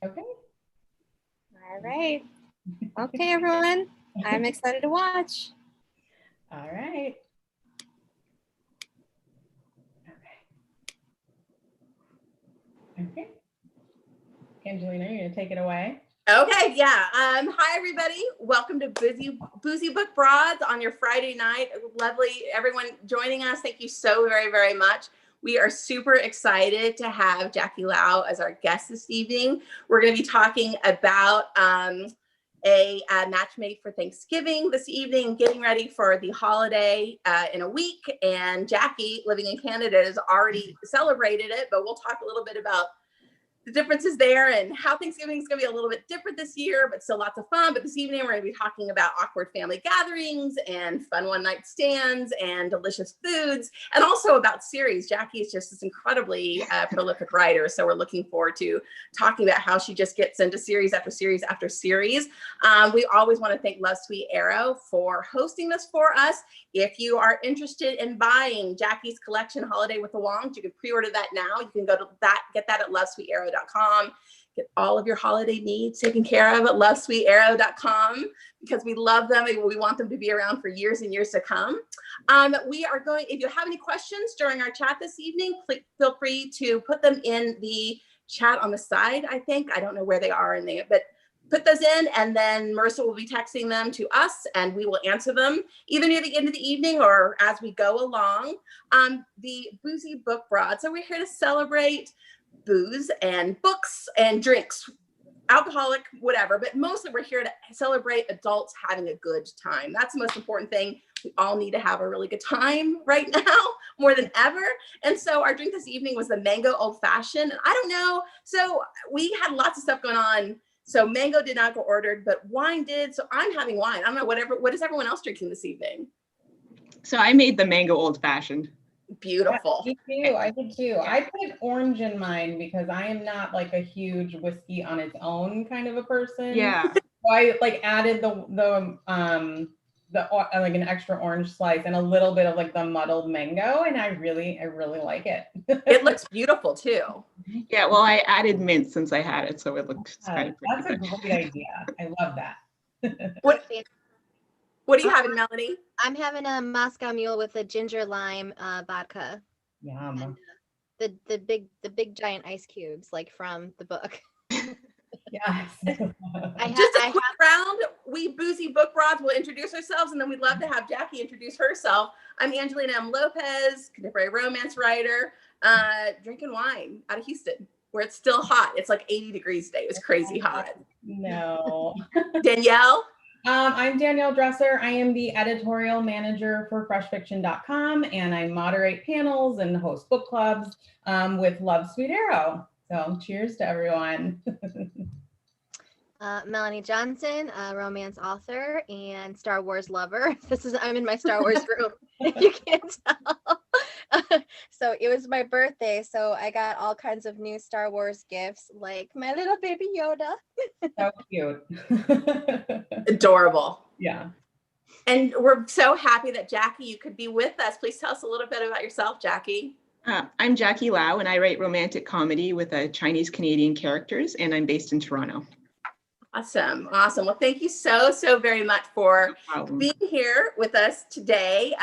Okay. All right. Okay, everyone. I'm excited to watch. All right. Okay. Angelina, you're gonna take it away. Okay, yeah. Hi, everybody. Welcome to Boozy Book Broads on your Friday night. Lovely, everyone joining us. Thank you so very, very much. We are super excited to have Jackie Lau as our guest this evening. We're going to be talking about a match made for Thanksgiving this evening, getting ready for the holiday in a week. And Jackie, living in Canada, has already celebrated it, but we'll talk a little bit about the differences there and how Thanksgiving is going to be a little bit different this year, but still lots of fun. But this evening, we're going to be talking about awkward family gatherings and fun one-night stands and delicious foods, and also about series. Jackie is just this incredibly prolific writer, so we're looking forward to talking about how she just gets into series after series after series. We always want to thank Love Sweet Arrow for hosting this for us. If you are interested in buying Jackie's collection, Holiday with the Wongs, you can pre-order that now. You can go to that, get that at lovesweetarrow.com. Get all of your holiday needs taken care of at lovesweetarrow.com because we love them and we want them to be around for years and years to come. We are going, if you have any questions during our chat this evening, please feel free to put them in the chat on the side, I think. I don't know where they are in there, but put those in, and then Marissa will be texting them to us and we will answer them either near the end of the evening or as we go along. The Boozy Book Broad. So we're here to celebrate booze and books and drinks, alcoholic, whatever, but mostly we're here to celebrate adults having a good time. That's the most important thing. We all need to have a really good time right now, more than ever. And so our drink this evening was the mango old fashioned. I don't know. So we had lots of stuff going on. So mango did not go ordered, but wine did. So I'm having wine. I don't know, what is everyone else drinking this evening? So I made the mango old fashioned. Beautiful. Yeah, me too. I did too. I put orange in mine because I am not like a huge whiskey on its own kind of a person. Yeah. So I like added like an extra orange slice and a little bit of like the muddled mango, and I really like it. It looks beautiful too. Yeah, well, I added mint since I had it, so it looks kind of pretty. That's a great idea. I love that. What are you having, Melanie? I'm having a Moscow Mule with a ginger lime vodka. Yum. And, the big giant ice cubes, like from the book. Yes. Just a quick round. We Boozy Book Broads will introduce ourselves, and then we'd love to have Jackie introduce herself. I'm Angelina M. Lopez, contemporary romance writer, drinking wine out of Houston, where it's still hot. It's like 80 degrees today. It was crazy hot. No. Danielle? I'm Danielle Dresser. I am the editorial manager for freshfiction.com, and I moderate panels and host book clubs with Love Sweet Arrow. So cheers to everyone. Melonie Johnson, a romance author and Star Wars lover. I'm in my Star Wars room, if you can't tell. So it was my birthday, so I got all kinds of new Star Wars gifts, like my little baby Yoda. So cute. Adorable. Yeah. And we're so happy that Jackie, you could be with us. Please tell us a little bit about yourself, Jackie. I'm Jackie Lau, and I write romantic comedy with Chinese Canadian characters, and I'm based in Toronto. Awesome. Well, thank you so very much for being here with us today,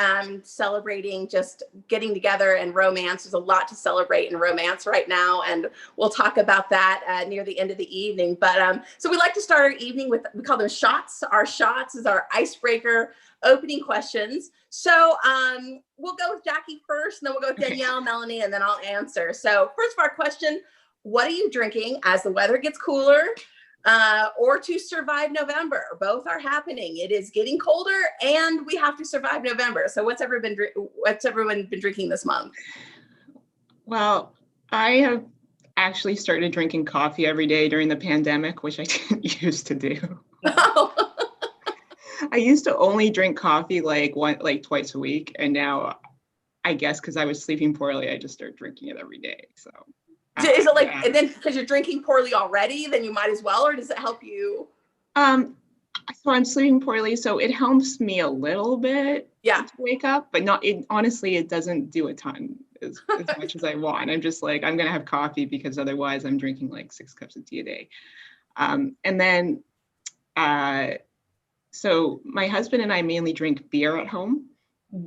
celebrating just getting together and romance. There's a lot to celebrate in romance right now, and we'll talk about that near the end of the evening. But so we like to start our evening with, we call them shots. Our shots is our icebreaker opening questions. So we'll go with Jackie first, and then we'll go with Danielle, Melanie, and then I'll answer. So first of our question, what are you drinking as the weather gets cooler? Or to survive November? Both are happening. It is getting colder and we have to survive November. So what's everyone been drinking this month? Well, I have actually started drinking coffee every day during the pandemic, which I didn't used to do. Oh. I used to only drink coffee like twice a week, and now I guess because I was sleeping poorly, I just started drinking it every day. So is it like, and then because you're drinking poorly already, then you might as well, or does it help you? So I'm sleeping poorly, so it helps me a little bit to wake up, but not. Honestly, it doesn't do a ton. as much as I want. I'm just like, I'm gonna have coffee because otherwise I'm drinking like 6 cups of tea a day. And then, so my husband and I mainly drink beer at home.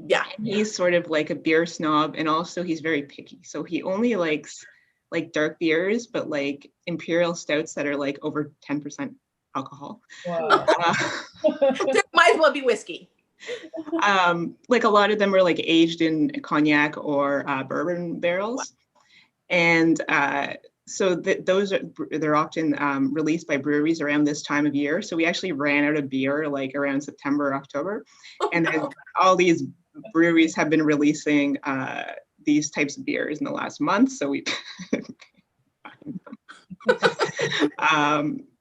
Yeah. And he's sort of like a beer snob, and also he's very picky. So he only likes like dark beers, but like imperial stouts that are like over 10% alcohol. Wow. There might as well be whiskey. Like a lot of them are like aged in cognac or bourbon barrels. And so they're often released by breweries around this time of year. So we actually ran out of beer like around September, October. And then all these breweries have been releasing these types of beers in the last month. So we,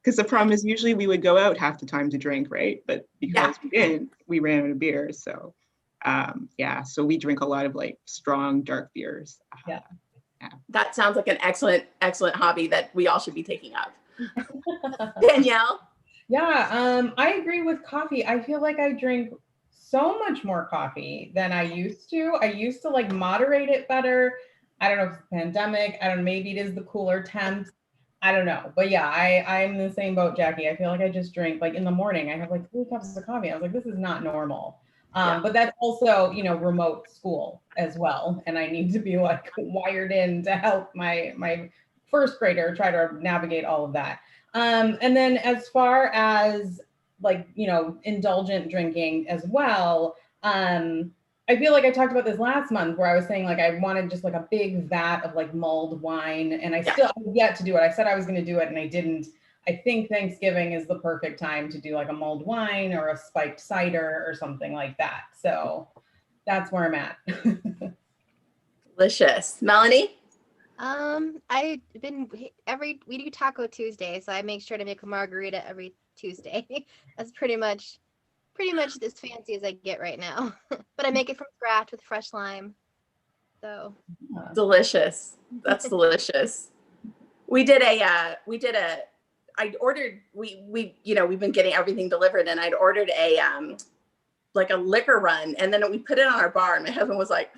because the problem is usually we would go out half the time to drink, right? But because we didn't, we ran out of beer. So yeah, so we drink a lot of like strong dark beers. Yeah. That sounds like an excellent hobby that we all should be taking up. Danielle? Yeah, I agree with coffee. I feel like I drink so much more coffee than I used to. I used to like moderate it better. I don't know if it's the pandemic. I don't know, maybe it is the cooler temps. I don't know. But yeah, I'm in the same boat, Jackie. I feel like I just drink like in the morning, I have like 3 cups of coffee. I was like, this is not normal. But that's also, you know, remote school as well. And I need to be like wired in to help my first grader try to navigate all of that. And then as far as like, you know, indulgent drinking as well, I feel like I talked about this last month where I was saying like I wanted just like a big vat of like mulled wine, and I've yet to do it. I said I was going to do it and I didn't. I think Thanksgiving is the perfect time to do like a mulled wine or a spiked cider or something like that. So that's where I'm at. Delicious. Melonie? We do Taco Tuesday, so I make sure to make a margarita every Tuesday. That's pretty much as fancy as I get right now. But I make it from scratch with fresh lime. So delicious. That's delicious. We've been getting everything delivered, and I'd ordered a like a liquor run, and then we put it on our bar, and my husband was like,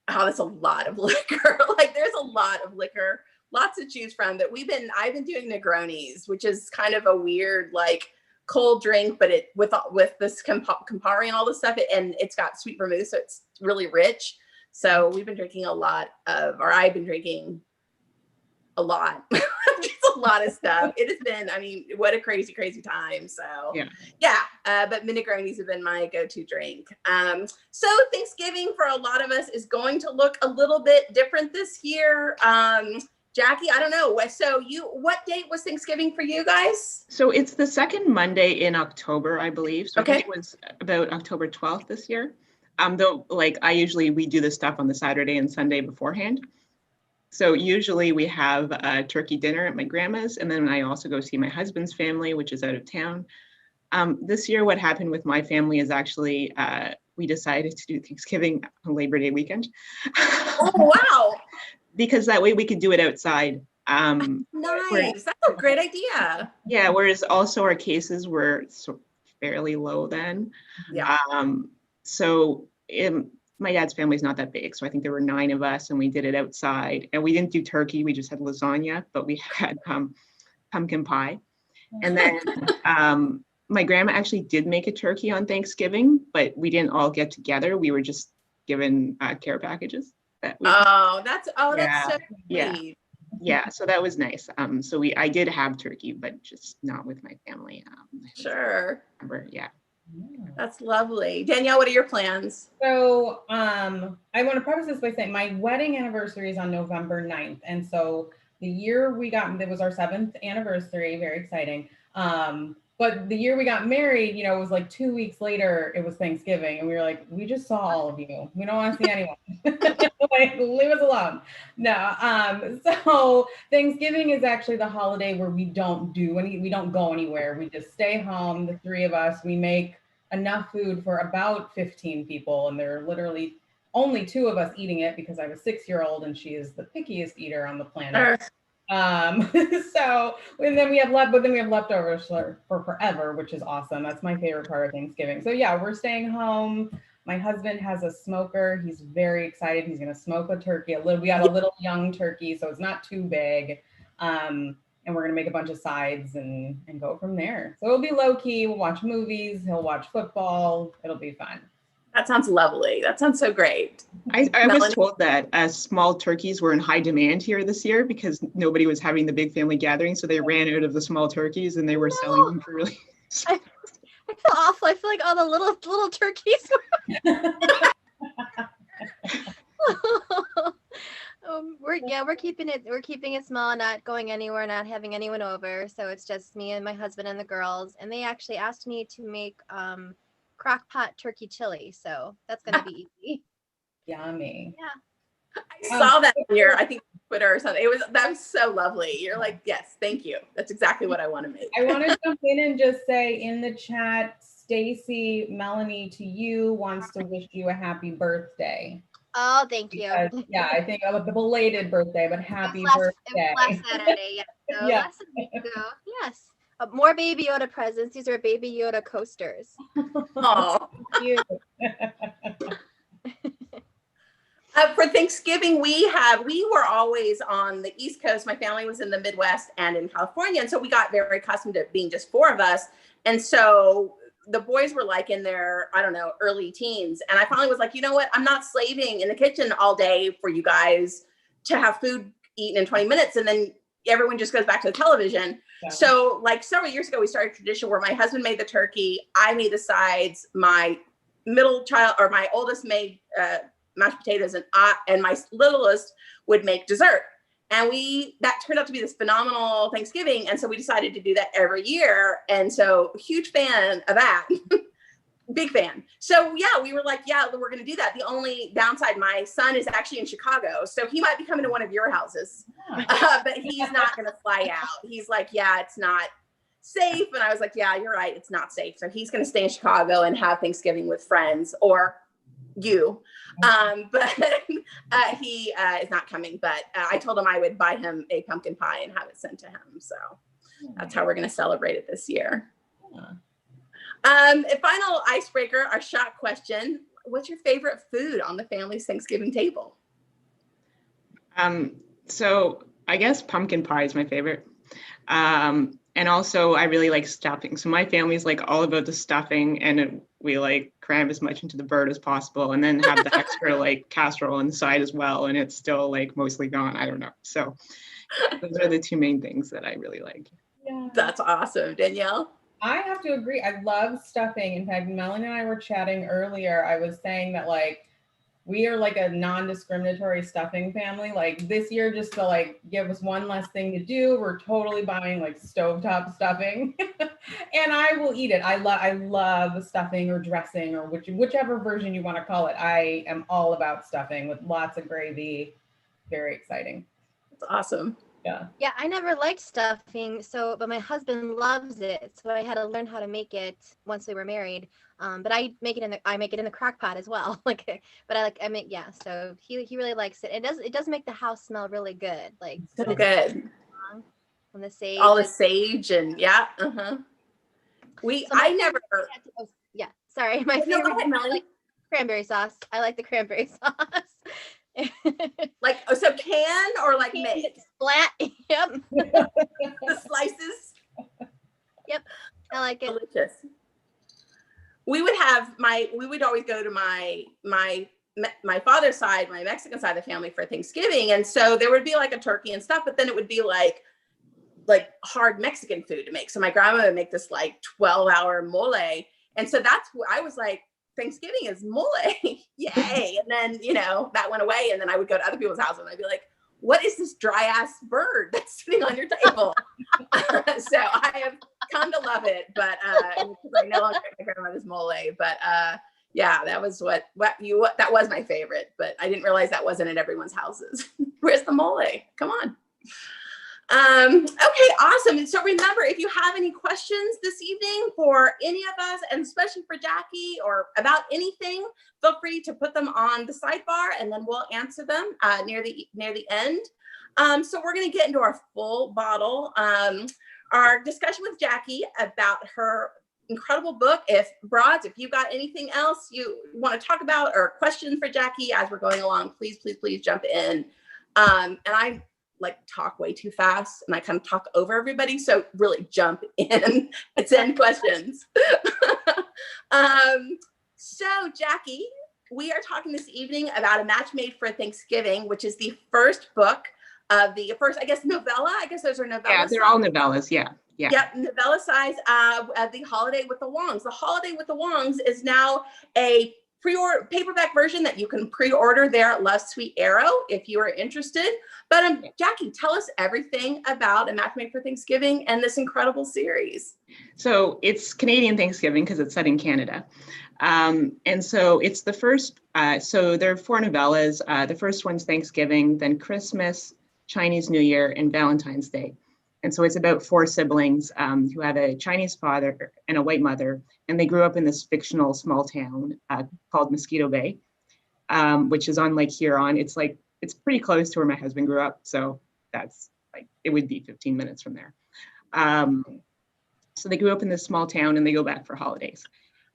oh, that's a lot of liquor. Like there's a lot of liquor, lots to choose from. But I've been doing Negronis, which is kind of a weird like cold drink, but it with this Campari and all this stuff, and it's got sweet vermouth, so it's really rich. So I've been drinking a lot, just a lot of stuff. It has been, I mean, what a crazy time. So but Negronis have been my go-to drink. So Thanksgiving for a lot of us is going to look a little bit different this year. Jackie, I don't know. So what date was Thanksgiving for you guys? So it's the second Monday in October, I believe. So I think it was about October 12th this year. Though, like we do this stuff on the Saturday and Sunday beforehand. So usually we have a turkey dinner at my grandma's, and then I also go see my husband's family, which is out of town. This year, what happened with my family is actually we decided to do Thanksgiving on Labor Day weekend. Oh, wow. Because that way we could do it outside. Nice. That's a great idea. Yeah, whereas also our cases were fairly low then. Yeah. So my dad's family is not that big, so I think there were 9 of us, and we did it outside. And we didn't do turkey; we just had lasagna, but we had pumpkin pie. And then my grandma actually did make a turkey on Thanksgiving, but we didn't all get together. We were just given care packages. That's so sweet. Yeah, so that was nice. So I did have turkey, but just not with my family. Sure. Yeah. That's lovely. Danielle, what are your plans? So I want to preface this by saying my wedding anniversary is on November 9th. And so the year it was our 7th anniversary, very exciting. But the year we got married, you know, it was like 2 weeks later, it was Thanksgiving. And we were like, we just saw all of you. We don't want to see anyone. Like, leave us alone. No. So Thanksgiving is actually the holiday where we don't go anywhere. We just stay home, the 3 of us. We make enough food for about 15 people. And there are literally only 2 of us eating it because I have a 6-year-old and she is the pickiest eater on the planet. So and then we have leftovers for forever, which is awesome. That's my favorite part of Thanksgiving. So yeah, we're staying home. My husband has a smoker. He's very excited. He's going to smoke a turkey. We got a little young turkey, so it's not too big. And we're going to make a bunch of sides and go from there. So it'll be low key. We'll watch movies. He'll watch football. It'll be fun. That sounds lovely. That sounds so great. I was told that small turkeys were in high demand here this year because nobody was having the big family gathering. So they ran out of the small turkeys and they were selling them for really. I feel awful. I feel like all the little turkeys we're keeping it small, not going anywhere, not having anyone over. So it's just me and my husband and the girls. And they actually asked me to make crock pot turkey chili. So that's gonna be easy. Yummy. Yeah. I saw that on your, I think, Twitter or something. That was so lovely. You're like, yes, thank you. That's exactly what I want to make. I want to jump in and just say in the chat, Stacy, Melonie to you wants to wish you a happy birthday. Oh, thank you. Because, yeah, I think a belated birthday, but happy birthday. It was last Saturday, yeah. So Yeah. last week ago. Yes. More Baby Yoda presents. These are Baby Yoda coasters. Oh. Cute. For Thanksgiving, we were always on the East Coast. My family was in the Midwest and in California. And so we got very accustomed to it being just four of us. And so the boys were like in their, I don't know, early teens. And I finally was like, you know what? I'm not slaving in the kitchen all day for you guys to have food eaten in 20 minutes. And then everyone just goes back to the television. Yeah. So like several years ago, we started a tradition where my husband made the turkey. I made the sides. My middle child or my oldest made mashed potatoes, and my littlest would make dessert. And that turned out to be this phenomenal Thanksgiving. And so we decided to do that every year. And so huge fan of that. Big fan. So yeah, we were like, yeah, we're going to do that. The only downside, my son is actually in Chicago. So he might be coming to one of your houses, but he's not going to fly out. He's like, yeah, it's not safe. And I was like, yeah, you're right. It's not safe. So he's going to stay in Chicago and have Thanksgiving with friends or you. But he is not coming, but I told him I would buy him a pumpkin pie and have it sent to him. So that's how we're going to celebrate it this year. A final icebreaker, our shot question. What's your favorite food on the family's Thanksgiving table? So I guess pumpkin pie is my favorite. And also I really like stuffing. So my family's like all about the stuffing, and we like cram as much into the bird as possible and then have the extra like casserole on the side as well. And it's still like mostly gone. I don't know. So those are the two main things that I really like. Yeah. That's awesome. Danielle? I have to agree. I love stuffing. In fact, Melonie and I were chatting earlier. I was saying that like we are like a non-discriminatory stuffing family. Like this year, just to like give us one less thing to do, we're totally buying like stovetop stuffing, and I will eat it. I love stuffing or dressing or whichever version you want to call it. I am all about stuffing with lots of gravy. Very exciting. That's awesome. Yeah. Yeah, I never liked stuffing, but my husband loves it, so I had to learn how to make it once we were married. But I make it in the crock pot as well. So he really likes it. It does make the house smell really good. Like so good. When the sage, all the sage and yeah. Yeah, sorry. My favorite is like cranberry sauce. I like the cranberry sauce. Like so can or like made? Splat. Yep. The slices. Yep. I like it. Delicious. We would always go to my father's side, my Mexican side of the family for Thanksgiving. And so there would be like a turkey and stuff, but then it would be like hard Mexican food to make. So my grandma would make this like 12-hour mole. And so that's what I was like, Thanksgiving is mole. Yay. And then, that went away. And then I would go to other people's houses and I'd be like, what is this dry ass bird that's sitting on your table? So I have come to love it, but because I no longer my grandmother's mole. But yeah, that was that was my favorite, but I didn't realize that wasn't at everyone's houses. Where's the mole? Come on. Okay, awesome. So remember, if you have any questions this evening for any of us, and especially for Jackie or about anything, feel free to put them on the sidebar and then we'll answer them near the end. So we're going to get into our full bottle. Our discussion with Jackie about her incredible book. If you got anything else you want to talk about or a question for Jackie as we're going along, please, please, please jump in. And I like talk way too fast and I kind of talk over everybody. So really jump in and send questions. So Jackie, we are talking this evening about A Match Made for Thanksgiving, which is the first book of the first, I guess, novella. I guess those are novellas. Yeah, they're all novellas. Yeah. Yeah. Yep, novella size of The Holiday with the Wongs. The Holiday with the Wongs is now a paperback version that you can pre-order there at Love Sweet Arrow if you are interested. But Jackie, tell us everything about A Match Made for Thanksgiving and this incredible series. So it's Canadian Thanksgiving because it's set in Canada. And so it's the first, so there are 4 novellas. The first one's Thanksgiving, then Christmas, Chinese New Year, and Valentine's Day. And so it's about 4 siblings who have a Chinese father and a white mother, and they grew up in this fictional small town called Mosquito Bay, which is on Lake Huron. It's pretty close to where my husband grew up, so that's like, it would be 15 minutes from there. So they grew up in this small town and they go back for holidays.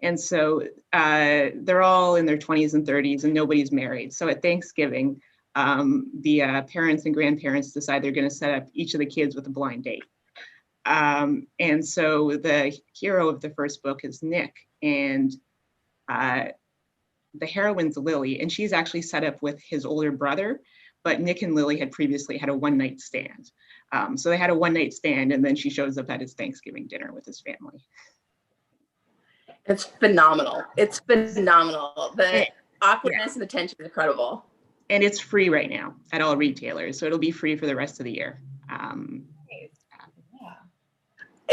And so they're all in their 20s and 30s and nobody's married. So at Thanksgiving, the parents and grandparents decide they're going to set up each of the kids with a blind date. And so the hero of the first book is Nick, and the heroine's Lily, and she's actually set up with his older brother, but Nick and Lily had previously had a one-night stand. So they had a one-night stand, and then she shows up at his Thanksgiving dinner with his family. It's phenomenal. It's phenomenal. The awkwardness and the tension is incredible. And it's free right now at all retailers. So it'll be free for the rest of the year.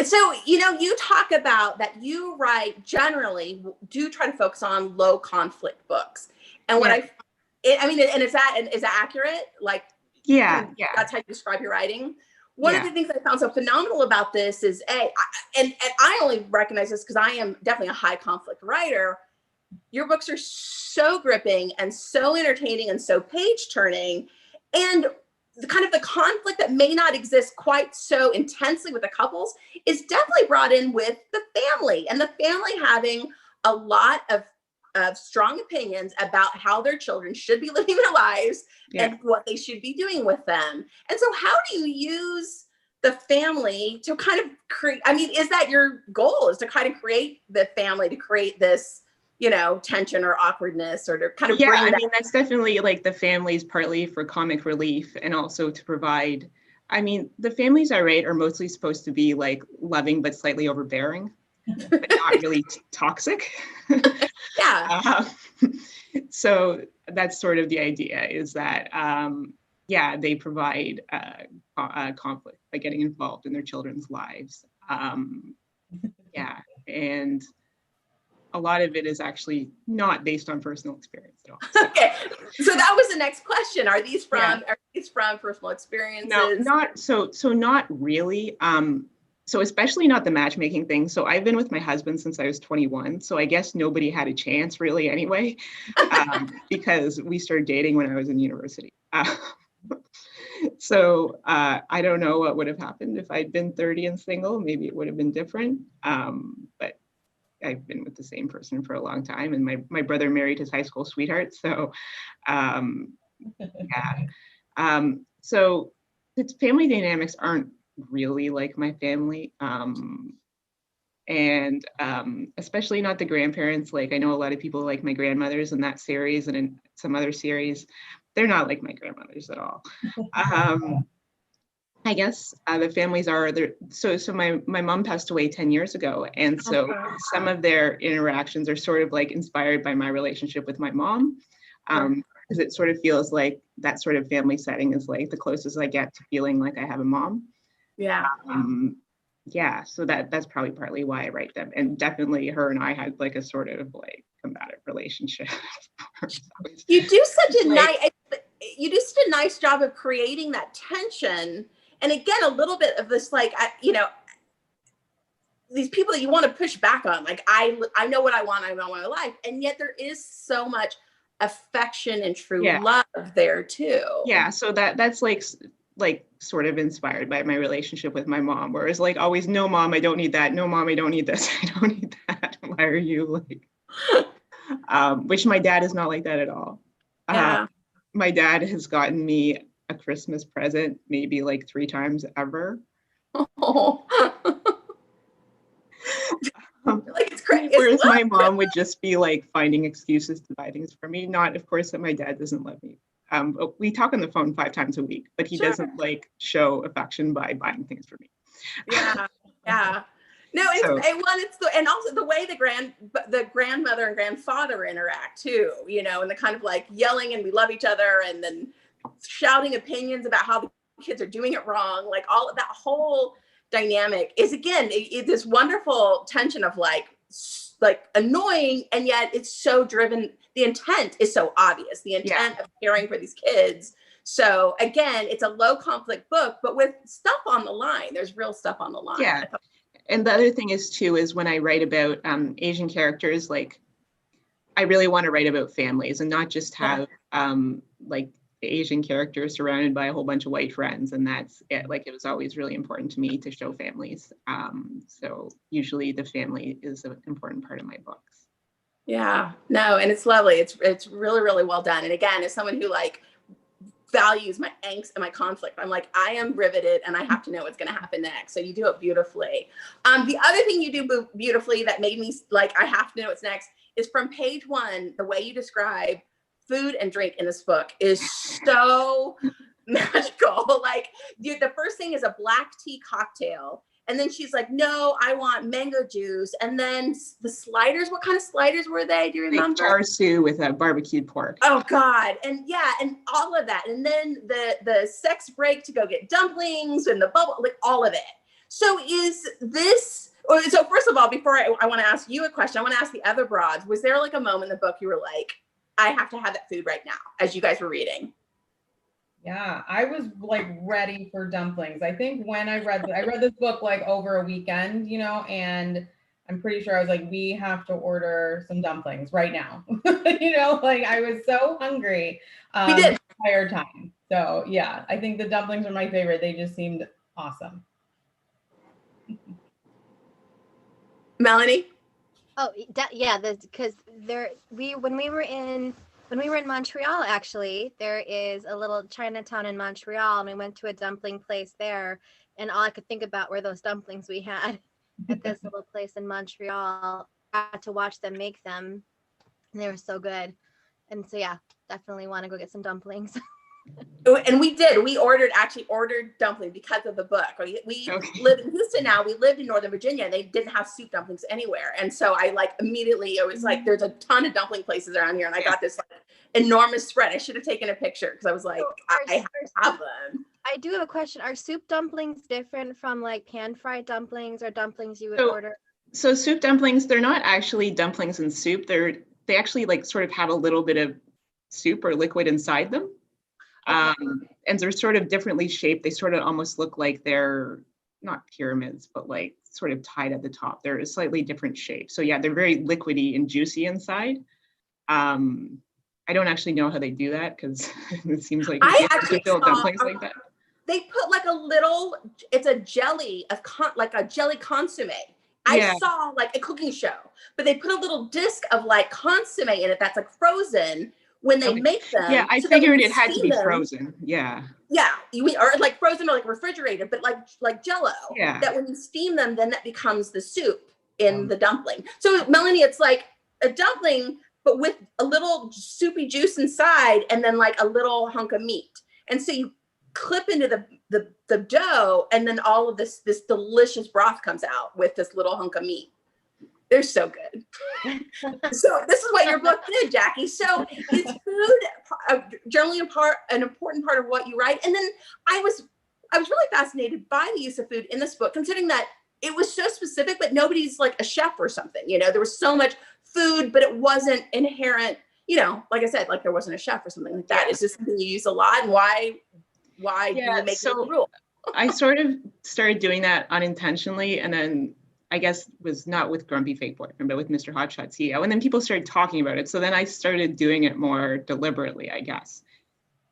So, you talk about that you write generally do try to focus on low conflict books. And what is that accurate? Like, that's how you describe your writing. One of the things I found so phenomenal about this is and I only recognize this because I am definitely a high conflict writer. Your books are so gripping and so entertaining and so page turning, and the kind of the conflict that may not exist quite so intensely with the couples is definitely brought in with the family, and the family having a lot of strong opinions about how their children should be living their lives and what they should be doing with them. And so how do you use the family to kind of create, is that your goal, is to kind of create the family, to create this, tension or awkwardness, or to kind of bring that? That's definitely like the families partly for comic relief and also to provide, the families I write are mostly supposed to be like loving but slightly overbearing, but not really toxic. So that's sort of the idea, is that they provide conflict by getting involved in their children's lives. And a lot of it is actually not based on personal experience at all. So. Okay, so that was the next question. Are these from personal experiences? No, not really. So especially not the matchmaking thing. So I've been with my husband since I was 21. So I guess nobody had a chance really anyway, because we started dating when I was in university. So I don't know what would have happened if I'd been 30 and single. Maybe it would have been different. But I've been with the same person for a long time, and my brother married his high school sweetheart. So so its family dynamics aren't really like my family. And especially not the grandparents. Like, I know a lot of people like my grandmothers in that series and in some other series. They're not like my grandmothers at all. I guess the families are there. So my mom passed away 10 years ago. And so some of their interactions are sort of like inspired by my relationship with my mom. Because it sort of feels like that sort of family setting is like the closest I get to feeling like I have a mom. So that's probably partly why I write them. And definitely her and I had like a sort of like combative relationship. You do such a nice job of creating that tension. And again, a little bit of this, like, these people that you want to push back on, like, I know what I want in my life. And yet there is so much affection and true love there too. Yeah. So that's like, like sort of inspired by my relationship with my mom, whereas like always, no mom, I don't need that. No mom, I don't need this. I don't need that. Why are you like, which my dad is not like that at all. Yeah. My dad has gotten me a Christmas present maybe like 3 times ever. Oh. Like it's crazy. Whereas my mom would just be like finding excuses to buy things for me. Not, of course, that my dad doesn't love me. We talk on the phone 5 times a week, but he doesn't like show affection by buying things for me. Yeah, yeah. No, it's and also the way the grandmother and grandfather interact too, you know, and the kind of like yelling and we love each other and then shouting opinions about how the kids are doing it wrong. Like all of that whole dynamic is again this wonderful tension of like annoying, and yet it's so driven. The intent is so obvious. The intent of caring for these kids. So again, it's a low conflict book, but with stuff on the line. There's real stuff on the line. Yeah. And the other thing is too, is when I write about Asian characters, like I really want to write about families and not just have like the Asian characters surrounded by a whole bunch of white friends. And that's it. Like, it was always really important to me to show families. So usually the family is an important part of my books. Yeah, no, and it's lovely. It's really, really well done. And again, as someone who like values my angst and my conflict, I'm like, I am riveted and I have to know what's going to happen next. So you do it beautifully. The other thing you do beautifully that made me like, I have to know what's next is from page 1, the way you describe food and drink in this book is so magical. Like the first thing is a black tea cocktail. And then she's like, no, I want mango juice. And then the sliders, what kind of sliders were they? Do you remember? Like char siu with a barbecued pork. Oh God. And yeah, and all of that. And then the sex break to go get dumplings and the bubble, like all of it. So is this, so first of all, before I want to ask you a question, I want to ask the other broads, was there like a moment in the book you were like, I have to have that food right now as you guys were reading? Yeah, I was like ready for dumplings. I think when I read this book like over a weekend, you know, and I'm pretty sure I was like, we have to order some dumplings right now. You know, like I was so hungry We did. the entire time. So yeah, I think the dumplings are my favorite. They just seemed awesome. Melonie? Oh, yeah, because when we were in Montreal, actually, there is a little Chinatown in Montreal, and we went to a dumpling place there, and all I could think about were those dumplings we had at this little place in Montreal. I had to watch them make them, and they were so good. And so, yeah, definitely want to go get some dumplings. And we did. We actually ordered dumplings because of the book. We live in Houston now. We lived in Northern Virginia. And they didn't have soup dumplings anywhere. And so I like immediately, it was like, there's a ton of dumpling places around here. And I got this like enormous spread. I should have taken a picture because I was like, I have them. I do have a question. Are soup dumplings different from like pan-fried dumplings or dumplings you would order? So soup dumplings, they're not actually dumplings and soup. They actually like sort of have a little bit of soup or liquid inside them. And they're sort of differently shaped. They sort of almost look like they're not pyramids, but like sort of tied at the top. They're a slightly different shape. So yeah, they're very liquidy and juicy inside. I don't actually know how they do that because it seems like I actually build dumplings like that. They put like it's a jelly like a jelly consomme. I saw like a cooking show, but they put a little disc of like consomme in it that's like frozen. When they make them. Yeah, I figured it had to be frozen. Yeah. Yeah, or like frozen or like refrigerated, but like Jell-O. Yeah. That when you steam them, then that becomes the soup in the dumpling. So Melonie, it's like a dumpling, but with a little soupy juice inside and then like a little hunk of meat. And so you clip into the dough and then all of this delicious broth comes out with this little hunk of meat. They're so good. So this is what your book did, Jackie. So is food generally an important part of what you write? And then I was really fascinated by the use of food in this book, considering that it was so specific, but nobody's like a chef or something. You know, there was so much food, but it wasn't inherent. You know, like I said, like there wasn't a chef or something like that. It's just something you use a lot. And why do you make it a rule? I sort of started doing that unintentionally, and then I guess was not with Grumpy Fake Boyfriend, but with Mr. Hotshot CEO. And then people started talking about it. So then I started doing it more deliberately, I guess.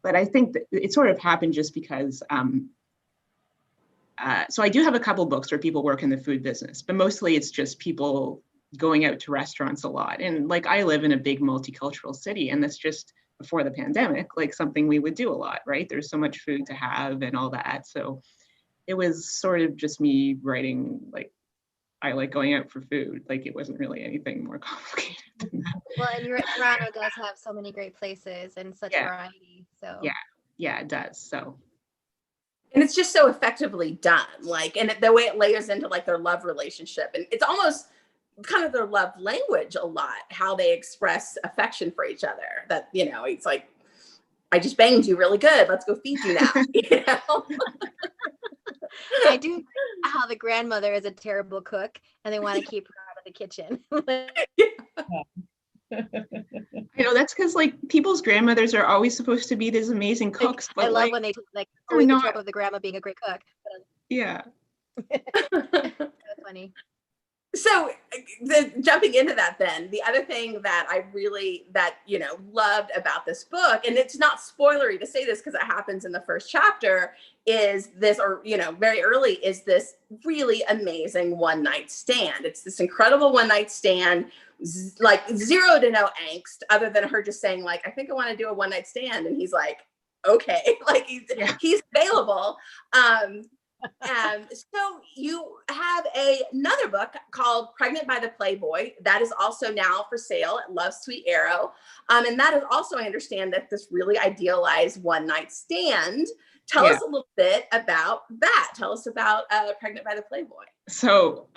but I think that it sort of happened just because, so I do have a couple books where people work in the food business, but mostly it's just people going out to restaurants a lot. And like, I live in a big multicultural city, and that's just before the pandemic, like something we would do a lot, right? There's so much food to have and all that. So it was sort of just me writing, like, I like going out for food. Like, it wasn't really anything more complicated than that. Well, and Toronto does have so many great places and such variety. So yeah, it does. So. And it's just so effectively done, like, and the way it layers into like their love relationship, and it's almost kind of their love language a lot, how they express affection for each other. That, you know, it's like, I just banged you really good. Let's go feed you now. You know? I do like how the grandmother is a terrible cook and they want to keep her out of the kitchen. You know, that's because like people's grandmothers are always supposed to be these amazing cooks. But I love like, when they like always the trope of the grandma being a great cook. Yeah. That's funny. So jumping into that, then the other thing that I really, you know, loved about this book, and it's not spoilery to say this because it happens in the first chapter, is this, or, you know, very early, is this really amazing one night stand. It's this incredible one night stand, like 0 to no angst, other than her just saying like, I think I want to do a one night stand. And he's like, okay, like he's available. So you have another book called Pregnant by the Playboy that is also now for sale at Love Sweet Arrow. And that is also, I understand, that this really idealized one night stand. Tell us a little bit about that. Tell us about Pregnant by the Playboy. So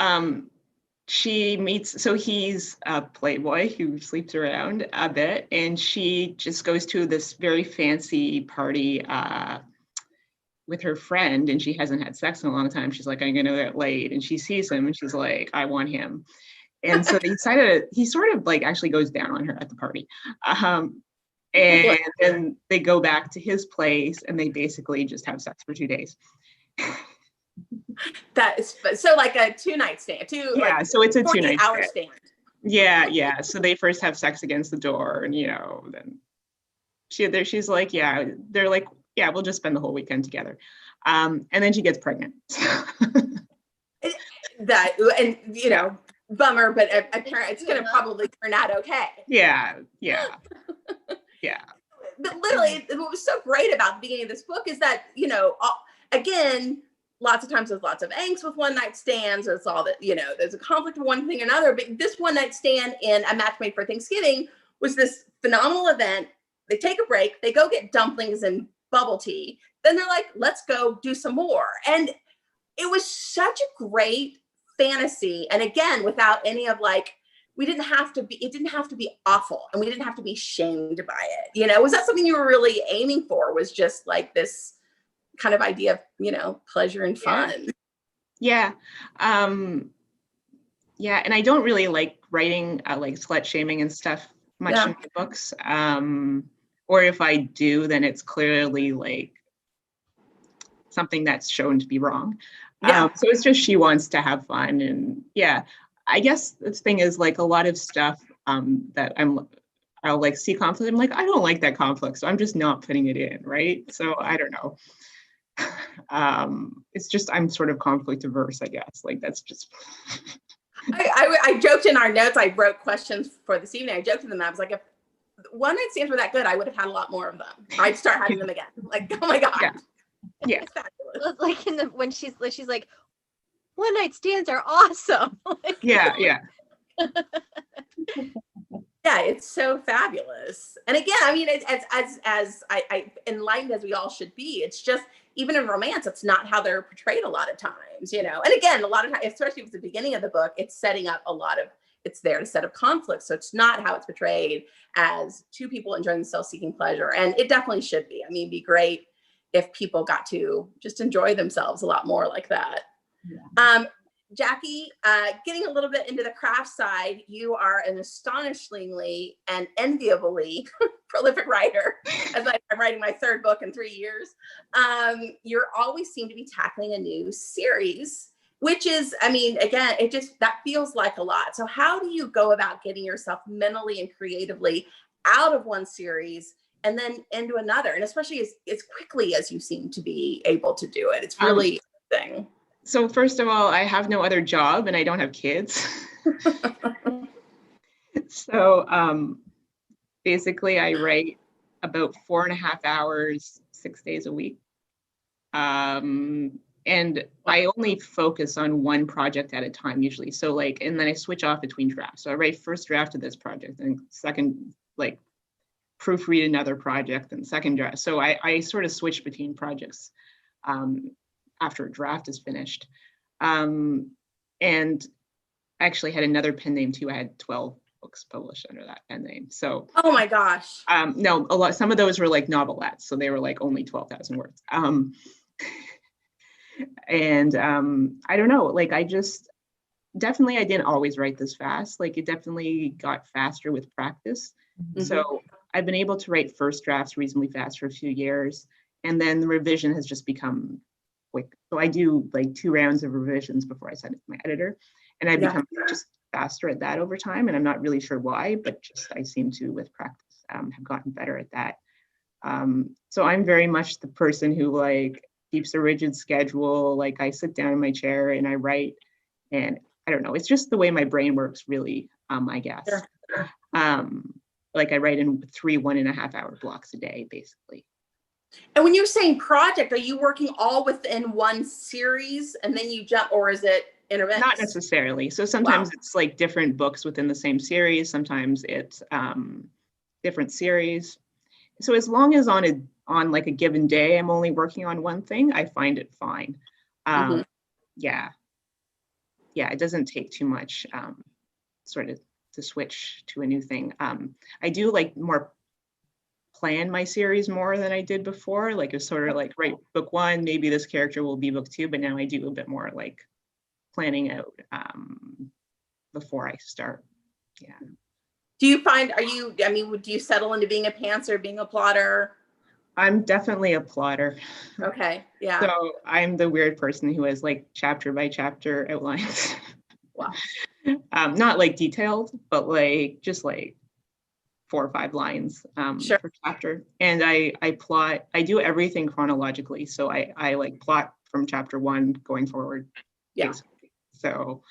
she meets, so he's a playboy who sleeps around a bit, and she just goes to this very fancy party with her friend, and she hasn't had sex in a long time. She's like, I'm gonna get laid. And she sees him and she's like, I want him. And so they decided, he sort of like actually goes down on her at the party. And then they go back to his place and they basically just have sex for 2 days. That is so like a 2-night stand. So it's a 2-night stand. Yeah. So they first have sex against the door, and you know, then she's like, they're like, yeah, we'll just spend the whole weekend together. And then she gets pregnant. That, and you know, bummer, but apparently it's going to probably turn out okay. Yeah. But literally, what was so great about the beginning of this book is that, you know, again, lots of times there's lots of angst with one night stands. It's all that, you know, there's a conflict of one thing or another. But this one night stand in A Match Made for Thanksgiving was this phenomenal event. They take a break, they go get dumplings and bubble tea. Then they're like, let's go do some more. And it was such a great fantasy. And again, without any of like, it didn't have to be awful, and we didn't have to be shamed by it. You know, was that something you were really aiming for? Was just like this kind of idea of, you know, pleasure and fun? Yeah. And I don't really like writing like slut shaming and stuff much in my books. Or if I do, then it's clearly like something that's shown to be wrong. So it's just, she wants to have fun. And I guess the thing is, like, a lot of stuff that I'll like see conflict. I'm like, I don't like that conflict, so I'm just not putting it in, right? So I don't know. It's just, I'm sort of conflict averse, I guess. Like, that's just. I joked in our notes. I wrote questions for this evening. I joked to them. I was like, if one night stands were that good, I would have had a lot more of them. I'd start having them again. Like, oh my god. Yeah. It's fabulous. It's like when she's like, one night stands are awesome. Yeah. Yeah, it's so fabulous. And again, I mean, as I enlightened as we all should be, it's just, even in romance, it's not how they're portrayed a lot of times, you know. And again, a lot of times, especially if it's the beginning of the book, it's setting up it's there to set up conflict. So it's not how it's portrayed as two people enjoying themselves, seeking pleasure. And it definitely should be. I mean, it'd be great if people got to just enjoy themselves a lot more like that. Yeah. Jackie, getting a little bit into the craft side, you are an astonishingly and enviably prolific writer. As I'm writing my 3rd book in 3 years, you always seem to be tackling a new series, which is, I mean, again, that feels like a lot. So how do you go about getting yourself mentally and creatively out of one series and then into another, and especially as quickly as you seem to be able to do it. It's really interesting. So first of all, I have no other job and I don't have kids. So basically I write about 4.5 hours, 6 days a week. And I only focus on one project at a time usually. So like, and then I switch off between drafts. So I write first draft of this project and second, like proofread another project and second draft. So I sort of switch between projects after a draft is finished. And I actually had another pen name too. I had 12 books published under that pen name. So oh my gosh. No, some of those were like novelettes. So they were like only 12,000 words. And I don't know, like I didn't always write this fast. Like it definitely got faster with practice. Mm-hmm. So I've been able to write first drafts reasonably fast for a few years. And then the revision has just become quick. So I do like 2 rounds of revisions before I send it to my editor. And I've become just faster at that over time. And I'm not really sure why, but just I seem to, with practice, have gotten better at that. So I'm very much the person who like keeps a rigid schedule. Like I sit down in my chair and I write, and I don't know, it's just the way my brain works really, I guess. Sure. Like I write in 3 1.5 hour blocks a day, basically. And when you're saying project, are you working all within one series and then you jump, or is it intermixed? Not necessarily. So sometimes it's like different books within the same series. Sometimes it's different series. So as long as on like a given day, I'm only working on one thing, I find it fine. Yeah, it doesn't take too much sort of to switch to a new thing. I do like more plan my series more than I did before. Like it's sort of like write book 1, maybe this character will be book 2, but now I do a bit more like planning out before I start. Yeah. Do you find, do you settle into being a pantser, being a plotter? I'm definitely a plotter. Okay, yeah. So I'm the weird person who has like chapter by chapter outlines. Wow. Not like detailed, but like just like 4 or 5 lines sure. per chapter. And I plot, I do everything chronologically. So I like plot from chapter 1 going forward. Yeah. Basically. So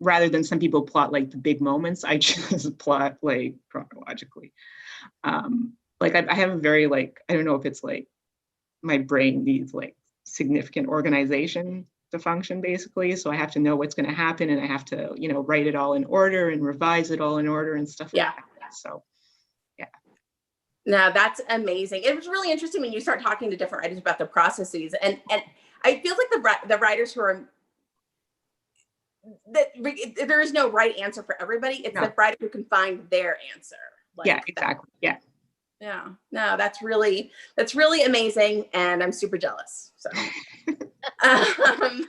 rather than some people plot like the big moments, I just plot like chronologically. Like I have a very like, I don't know if it's like my brain needs like significant organization to function basically. So I have to know what's going to happen and I have to, write it all in order and revise it all in order and stuff like that. So yeah. No, that's amazing. It was really interesting when you start talking to different writers about the processes, and I feel like the writers who are that there is no right answer for everybody. It's the writer who can find their answer. Like yeah, exactly. Yeah. Yeah. No, that's really amazing, and I'm super jealous. So, so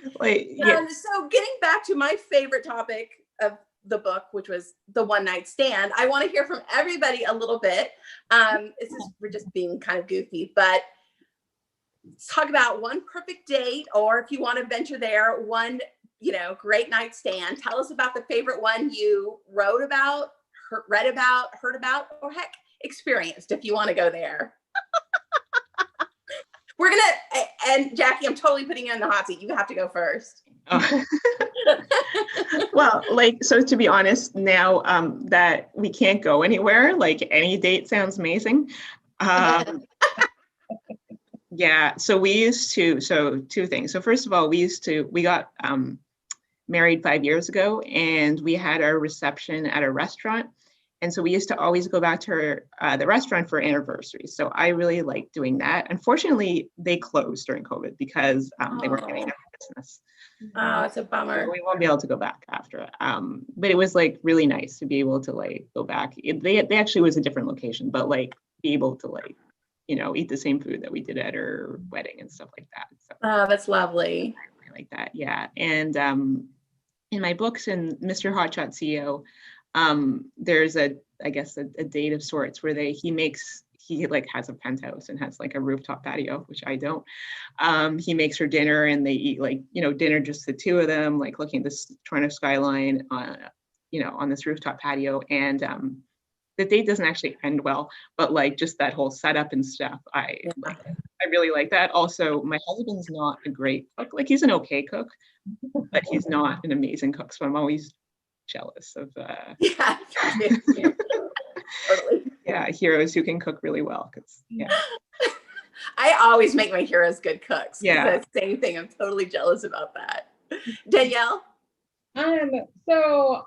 getting back to my favorite topic of the book, which was the one night stand, I want to hear from everybody a little bit. We're just being kind of goofy, but let's talk about one perfect date, or if you want to venture there, one, great night stand. Tell us about the favorite one you wrote about, read about, heard about, or heck, experienced, if you want to go there. We're gonna, and Jackie, I'm totally putting you in the hot seat. You have to go first. Oh. Well, like, so to be honest, now that we can't go anywhere, like any date sounds amazing. Yeah, so we used to, so 2 things. So first of all, we got married 5 years ago, and we had our reception at a restaurant. And so we used to always go back to the restaurant for anniversaries. So I really liked doing that. Unfortunately, they closed during COVID because they weren't getting enough business. Oh, it's a bummer. So we won't be able to go back after it. But it was like really nice to be able to like go back. They actually was a different location, but like be able to like, eat the same food that we did at her wedding and stuff like that. So oh, that's lovely. I like that. Yeah. And in my books in Mr. Hotshot CEO, there's a date of sorts where he like has a penthouse and has like a rooftop patio, which I don't. He makes her dinner and they eat like, dinner, just the 2 of them, like looking at this Toronto skyline on this rooftop patio. And the date doesn't actually end well, but like just that whole setup and stuff, I really like that. Also, my husband's not a great cook. Like he's an okay cook, but he's not an amazing cook. So I'm always jealous of Yeah. Totally. yeah, heroes who can cook really well. Because yeah. I always make my heroes good cooks. Yeah. It's the same thing. I'm totally jealous about that. Danielle? So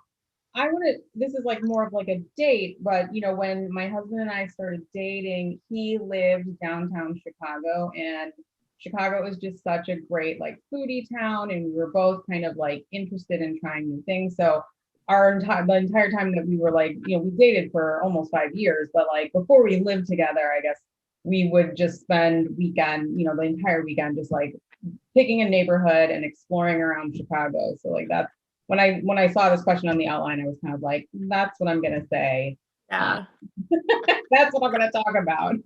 I this is like more of like a date, but you know, when my husband and I started dating, he lived downtown Chicago, and Chicago is just such a great like foodie town, and we were both kind of like interested in trying new things. So the entire time that we were like, you know, we dated for almost 5 years, but like before we lived together, I guess we would just spend weekend, you know, the entire weekend just like picking a neighborhood and exploring around Chicago. So like that's when I saw this question on the outline, I was kind of like, that's what I'm gonna say. Yeah. That's what I'm gonna talk about.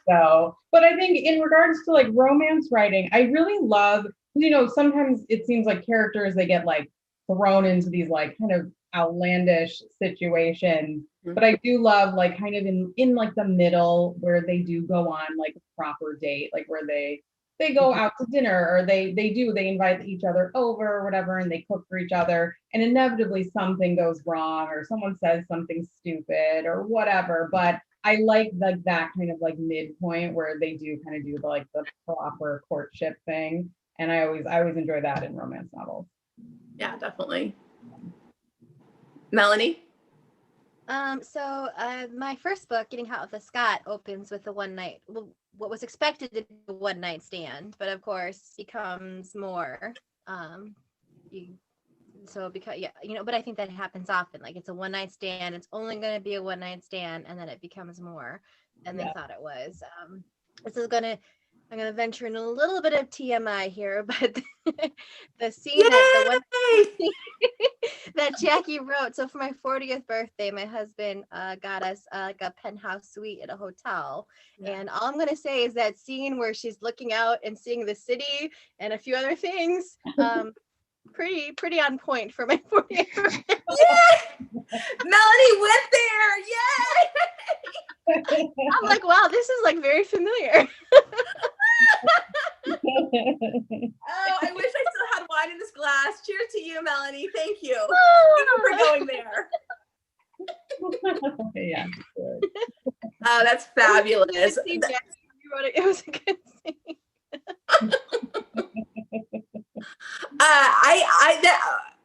So, but I think in regards to like romance writing, I really love, you know, sometimes it seems like characters, they get like thrown into these like kind of outlandish situations. But I do love like kind of in like the middle where they do go on like a proper date, like where they go out to dinner, or they invite each other over or whatever, and they cook for each other, and inevitably something goes wrong or someone says something stupid or whatever. But I like that kind of like midpoint where they do kind of do the proper courtship thing, and I always enjoy that in romance novels. Yeah, definitely. Melonie? My first book, Getting Hot with a Scot, opens with what was expected to be a one night stand, but of course becomes more. But I think that happens often. Like it's a one night stand, it's only going to be a one night stand, and then it becomes more than they thought it was. I'm gonna venture in a little bit of TMI here, but the scene that Jackie wrote. So for my 40th birthday, my husband got us like a penthouse suite at a hotel. Yeah. And all I'm gonna say is that scene where she's looking out and seeing the city and a few other things, pretty on point for my 40th birthday. Yeah! Melonie went there. Yay! I'm like, wow, this is like very familiar. Oh, I wish I still had wine in this glass. Cheers to you, Melonie. Thank you. Thank you for going there. Yeah. Oh, that's fabulous. It was a good scene.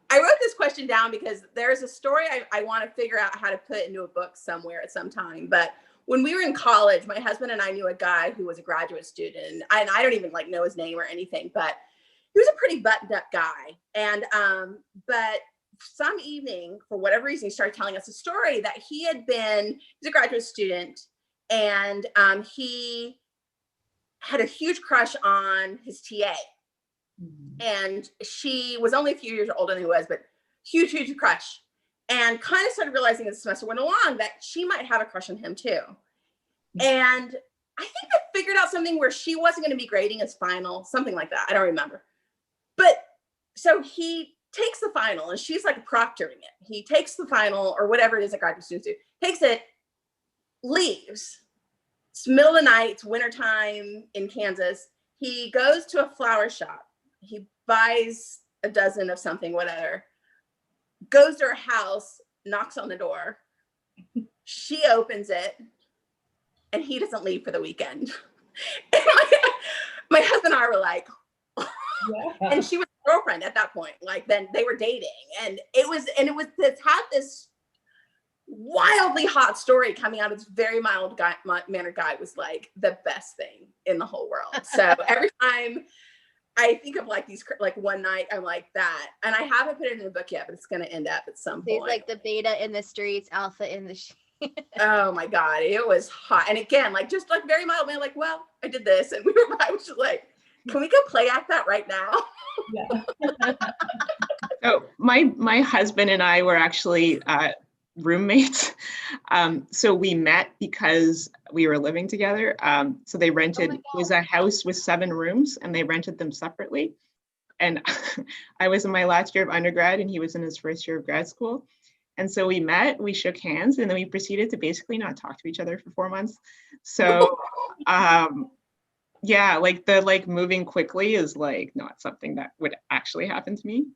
I wrote this question down because there's a story I want to figure out how to put into a book somewhere at some time. But when we were in college, my husband and I knew a guy who was a graduate student, and I don't even like know his name or anything, but he was a pretty buttoned up guy. And but some evening, for whatever reason, he started telling us a story that he's a graduate student, and he had a huge crush on his TA. And she was only a few years older than he was, but huge crush. And kind of started realizing as the semester went along that she might have a crush on him too. And I think I figured out something where she wasn't going to be grading his final, something like that. I don't remember. But so he takes the final, and she's like proctoring it. He takes the final, or whatever it is that graduate students do, takes it, leaves. It's middle of the night, it's wintertime in Kansas. He goes to a flower shop. He buys a dozen of something, whatever, goes to her house, knocks on the door. She opens it, and he doesn't leave for the weekend. And my husband and I were like, yeah. And she was a girlfriend at that point. Like then they were dating, and it was had this wildly hot story coming out of this very mild-mannered guy. Was like the best thing in the whole world. So every time I think of like these, like one night, I'm like that. And I haven't put it in the book yet, but it's going to end up at some point. He's like the beta in the streets, alpha in the sheet. Oh my God. It was hot. And again, like just like very mild man, like, well, I did this. And I was just like, can we go play act that right now? Yeah. So my husband and I were actually roommates. So we met because we were living together. So they rented, it was a house with 7 rooms, and they rented them separately. And I was in my last year of undergrad, and he was in his first year of grad school. And so we met, we shook hands, and then we proceeded to basically not talk to each other for 4 months. So yeah, like the moving quickly is like not something that would actually happen to me.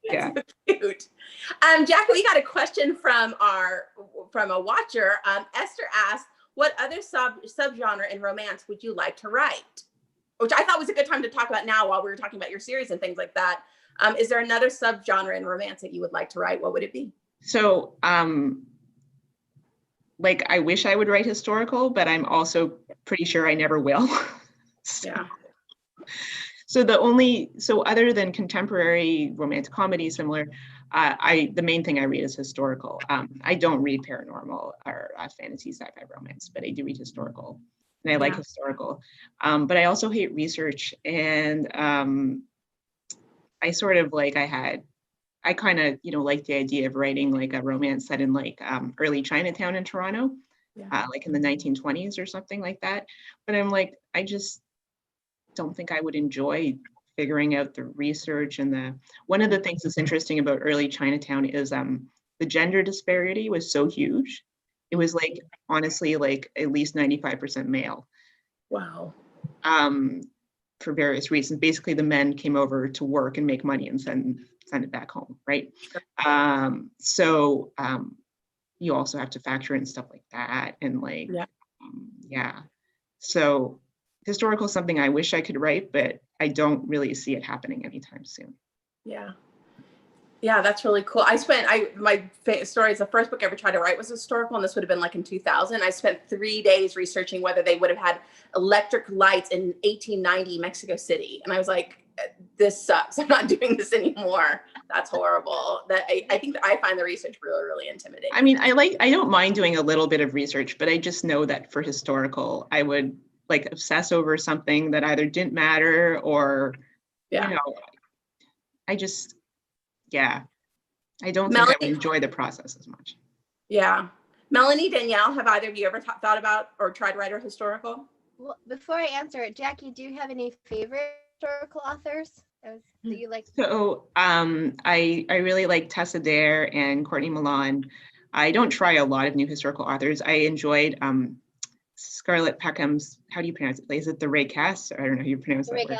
Yeah. So cute. Jackie, we got a question from a watcher. Esther asked, what other subgenre in romance would you like to write? Which I thought was a good time to talk about now while we were talking about your series and things like that. Is there another subgenre in romance that you would like to write? What would it be? So like I wish I would write historical, but I'm also pretty sure I never will. Yeah. So other than contemporary romantic comedy, similar, the main thing I read is historical. I don't read paranormal or fantasy, sci-fi, romance, but I do read historical, and I like historical. But I also hate research, and I sort of like I kind of like the idea of writing like a romance set in like early Chinatown in Toronto, like in the 1920s or something like that. But I'm like, I just don't think I would enjoy figuring out the research and one of the things that's interesting about early Chinatown is the gender disparity was so huge. It was like honestly like at least 95% male. Wow. For various reasons. Basically the men came over to work and make money and send it back home, right? So you also have to factor in stuff like that and like so historical is something I wish I could write, but I don't really see it happening anytime soon. Yeah, that's really cool. My story is the first book I ever tried to write was historical, and this would have been like in 2000. I spent 3 days researching whether they would have had electric lights in 1890 Mexico City. And I was like, this sucks. I'm not doing this anymore. That's horrible. I think that I find the research really, really intimidating. I mean, I don't mind doing a little bit of research, but I just know that for historical, I would like obsess over something that either didn't matter or, I just, I don't think I would enjoy the process as much. Yeah. Melonie, Danielle, have either of you ever thought about or tried to write a historical? Well, before I answer it, Jackie, do you have any favorite historical authors that you like? So I really like Tessa Dare and Courtney Milan. I don't try a lot of new historical authors. I enjoyed Scarlett Peckham's, how do you pronounce it? Is it The Ray Cass? I don't know how you pronounce that word.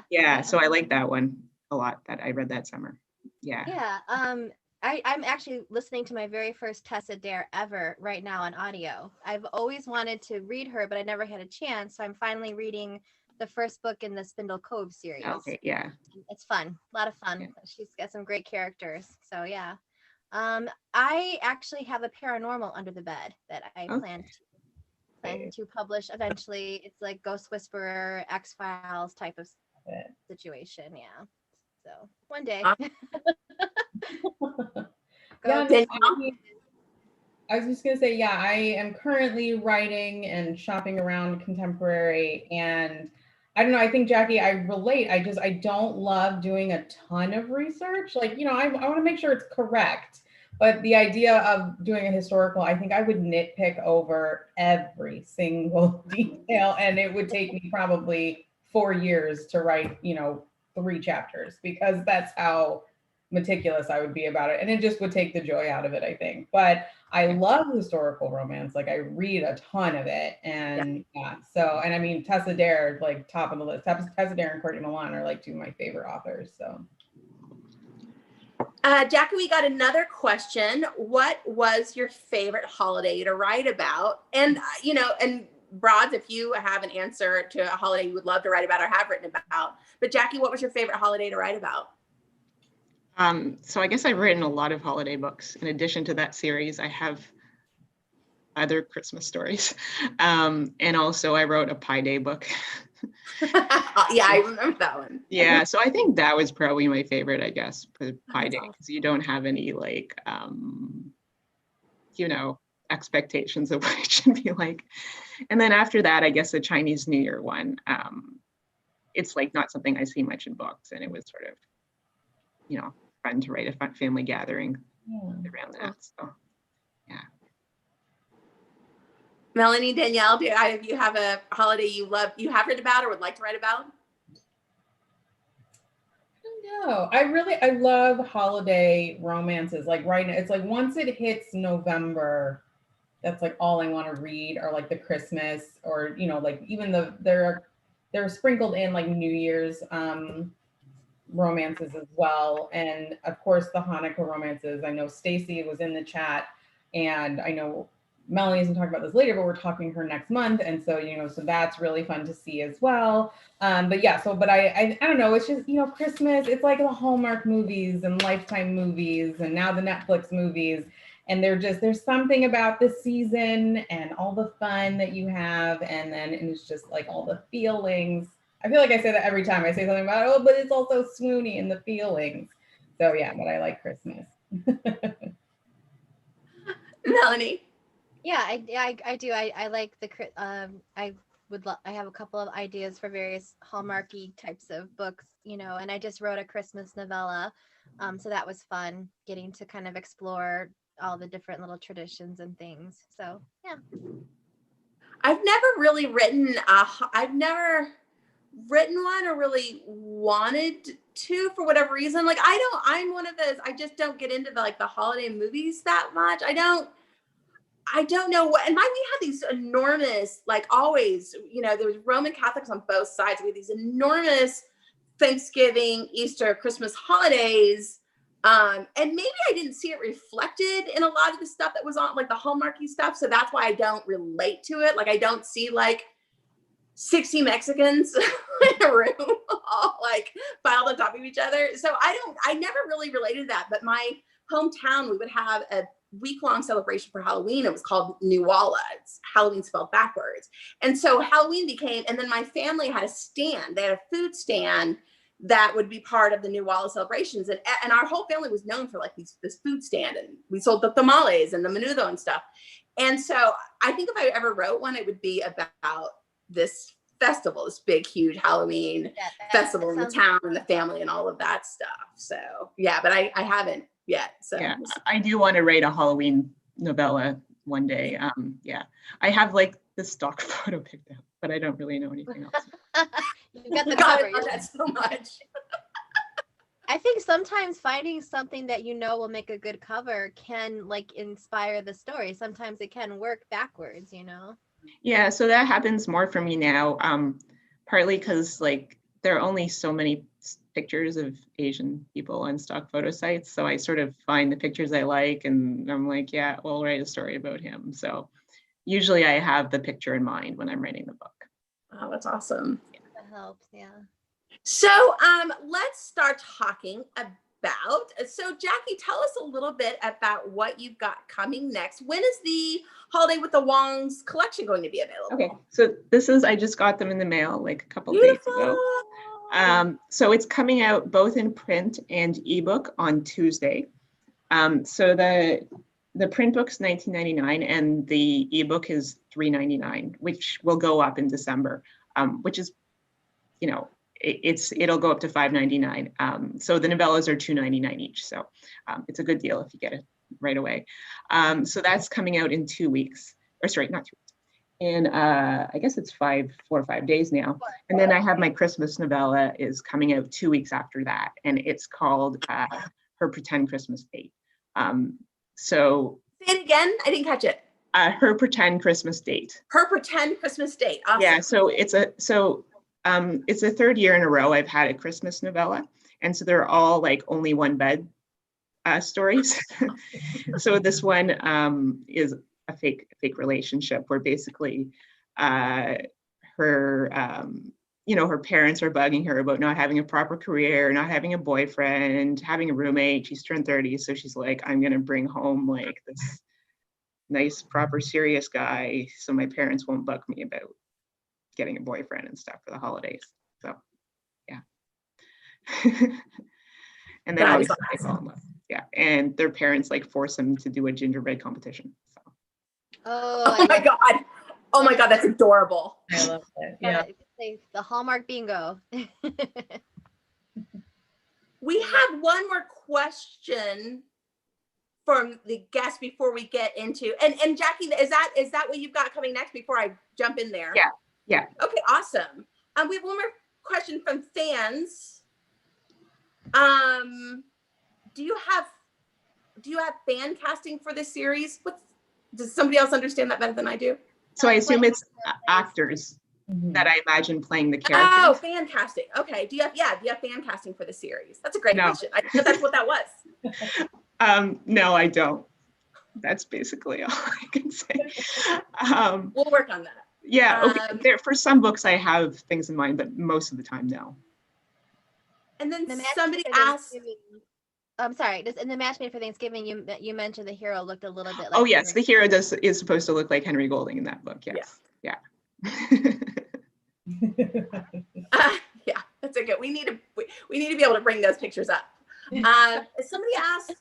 Yeah, so I like that one a lot that I read that summer. Yeah. I'm actually listening to my very first Tessa Dare ever right now on audio. I've always wanted to read her, but I never had a chance. So I'm finally reading the first book in the Spindle Cove series. Okay, yeah. It's fun, a lot of fun. Yeah. She's got some great characters. So yeah. I actually have a paranormal under the bed that I plan to publish eventually. It's like Ghost Whisperer, X-Files type of situation. Yeah. So one day. I was just gonna say, I am currently writing and shopping around contemporary, and I don't know, I think Jackie, I relate. I don't love doing a ton of research. Like, I want to make sure it's correct. But the idea of doing a historical, I think I would nitpick over every single detail, and it would take me probably 4 years to write, 3 chapters, because that's how meticulous I would be about it. And it just would take the joy out of it, I think. But I love historical romance. Like I read a ton of it. And so, and I mean, Tessa Dare, like top of the list. Tessa Dare and Courtney Milan are like 2 of my favorite authors. So. Jackie, we got another question. What was your favorite holiday to write about? And, and Broads, if you have an answer to a holiday you would love to write about or have written about. But Jackie, what was your favorite holiday to write about? So I guess I've written a lot of holiday books. In addition to that series, I have other Christmas stories. And also I wrote a Pi Day book. Yeah, I remember that one. Yeah, so I think that was probably my favorite, I guess, for Pi Day, because you don't have any like, expectations of what it should be like. And then after that, I guess the Chinese New Year one, it's like not something I see much in books, and it was sort of, fun to write a fun family gathering around that. So, yeah. Melonie, Danielle, do either of you have a holiday you have written about or would like to write about? I don't know. I love holiday romances. Like right now, it's like once it hits November, that's like all I want to read, or like the Christmas, or like even they're sprinkled in like New Year's romances as well. And of course the Hanukkah romances. I know Stacy was in the chat, and I know Melanie's gonna talk about this later, but we're talking to her next month. And so, so that's really fun to see as well. But yeah, but I don't know, it's just, Christmas, it's like the Hallmark movies and Lifetime movies and now the Netflix movies. And there's something about the season and all the fun that you have. And it's just like all the feelings. I feel like I say that every time I say something about, but it's also swoony in the feelings. So yeah, but I like Christmas. Melanie. Yeah, I do. I like I have a couple of ideas for various Hallmarky types of books, and I just wrote a Christmas novella. So that was fun getting to kind of explore all the different little traditions and things. So yeah. I've never really written one or really wanted to for whatever reason. Like I'm one of those, I just don't get into the holiday movies that much. I don't know what, and we had these enormous, like always, there was Roman Catholics on both sides. We had these enormous Thanksgiving, Easter, Christmas holidays. And maybe I didn't see it reflected in a lot of the stuff that was on like the Hallmarky stuff. So that's why I don't relate to it. Like I don't see like 60 Mexicans in a room all like piled on top of each other. So I never really related to that. But my hometown, we would have a week-long celebration for Halloween. It was called Nuala. It's Halloween spelled backwards. And so Halloween became, and then my family had a stand. They had a food stand that would be part of the Nuala celebrations. And our whole family was known for like this food stand. And we sold the tamales and the menudo and stuff. And so I think if I ever wrote one, it would be about this festival, this big, huge Halloween festival in the town and the family and all of that stuff. So yeah, but I haven't yet. So yeah, I do want to write a Halloween novella one day. Yeah, I have like the stock photo picked out, but I don't really know anything else. You've got the cover. I love that so much. I think sometimes finding something that will make a good cover can like inspire the story. Sometimes it can work backwards, Yeah, so that happens more for me now, partly because like there are only so many pictures of Asian people on stock photo sites. So I sort of find the pictures I like and I'm like, yeah, we'll write a story about him. So usually I have the picture in mind when I'm writing the book. Oh, that's awesome. That helps, yeah. So let's start talking about, so Jackie, tell us a little bit about what you've got coming next. When is the Holiday with the Wongs collection going to be available? Okay, so I just got them in the mail like a couple days ago. So it's coming out both in print and ebook on Tuesday. So the print book's $19.99 and the ebook is $3.99, which will go up in December, which is, it'll go up to $5.99. So the novellas are $2.99 each. So it's a good deal if you get it right away. So that's coming out in 2 weeks, or sorry, not 2 weeks. And I guess it's 4 or 5 days now. And then I have my Christmas novella is coming out 2 weeks after that. And it's called Her Pretend Christmas Date. So say it again. I didn't catch it. Her Pretend Christmas Date. Her Pretend Christmas Date. Awesome. Yeah. So it's the third year in a row I've had a Christmas novella, and so they're all like only one bed stories. So this one is a fake relationship where basically her her parents are bugging her about not having a proper career, not having a boyfriend, having a roommate. She's turned 30, so she's like, I'm gonna bring home like this nice, proper, serious guy so my parents won't bug me about getting a boyfriend and stuff for the holidays. So yeah. And then obviously they fall in love. Yeah. And their parents like force them to do a gingerbread competition. So. Oh my God. Oh my God, that's adorable. I love it. Yeah. The Hallmark bingo. We have one more question from the guest before we get into, and Jackie, is that what you've got coming next before I jump in there? Yeah. Yeah. Okay, awesome. We have one more question from fans. Do you have fan casting for this series? Does somebody else understand that better than I do? So I assume it's actors that I imagine playing the characters. Oh, fan casting. Okay. Do you have fan casting for the series? That's a great question. I thought that's what that was. No, I don't. That's basically all I can say. We'll work on that. Yeah, okay. For some books I have things in mind, but most of the time, no. And then somebody asked, I'm sorry, in the match made for Thanksgiving, you mentioned the hero looked a little bit like Oh yes, the hero is supposed to look like Henry Golding in that book. Yes. Yeah. Yeah, that's okay. We need to be able to bring those pictures up. Somebody asked,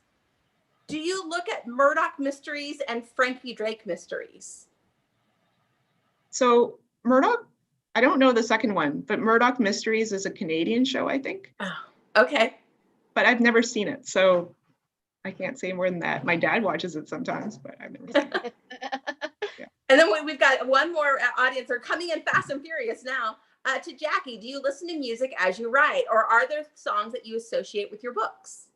do you look at Murdoch Mysteries and Frankie Drake Mysteries? So Murdoch, I don't know the second one, but Murdoch Mysteries is a Canadian show, I think. Oh, okay. But I've never seen it, so I can't say more than that. My dad watches it sometimes, but I've never seen it. Yeah. And then we've got one more audience. They're coming in fast and furious now. To Jackie, do you listen to music as you write, or are there songs that you associate with your books?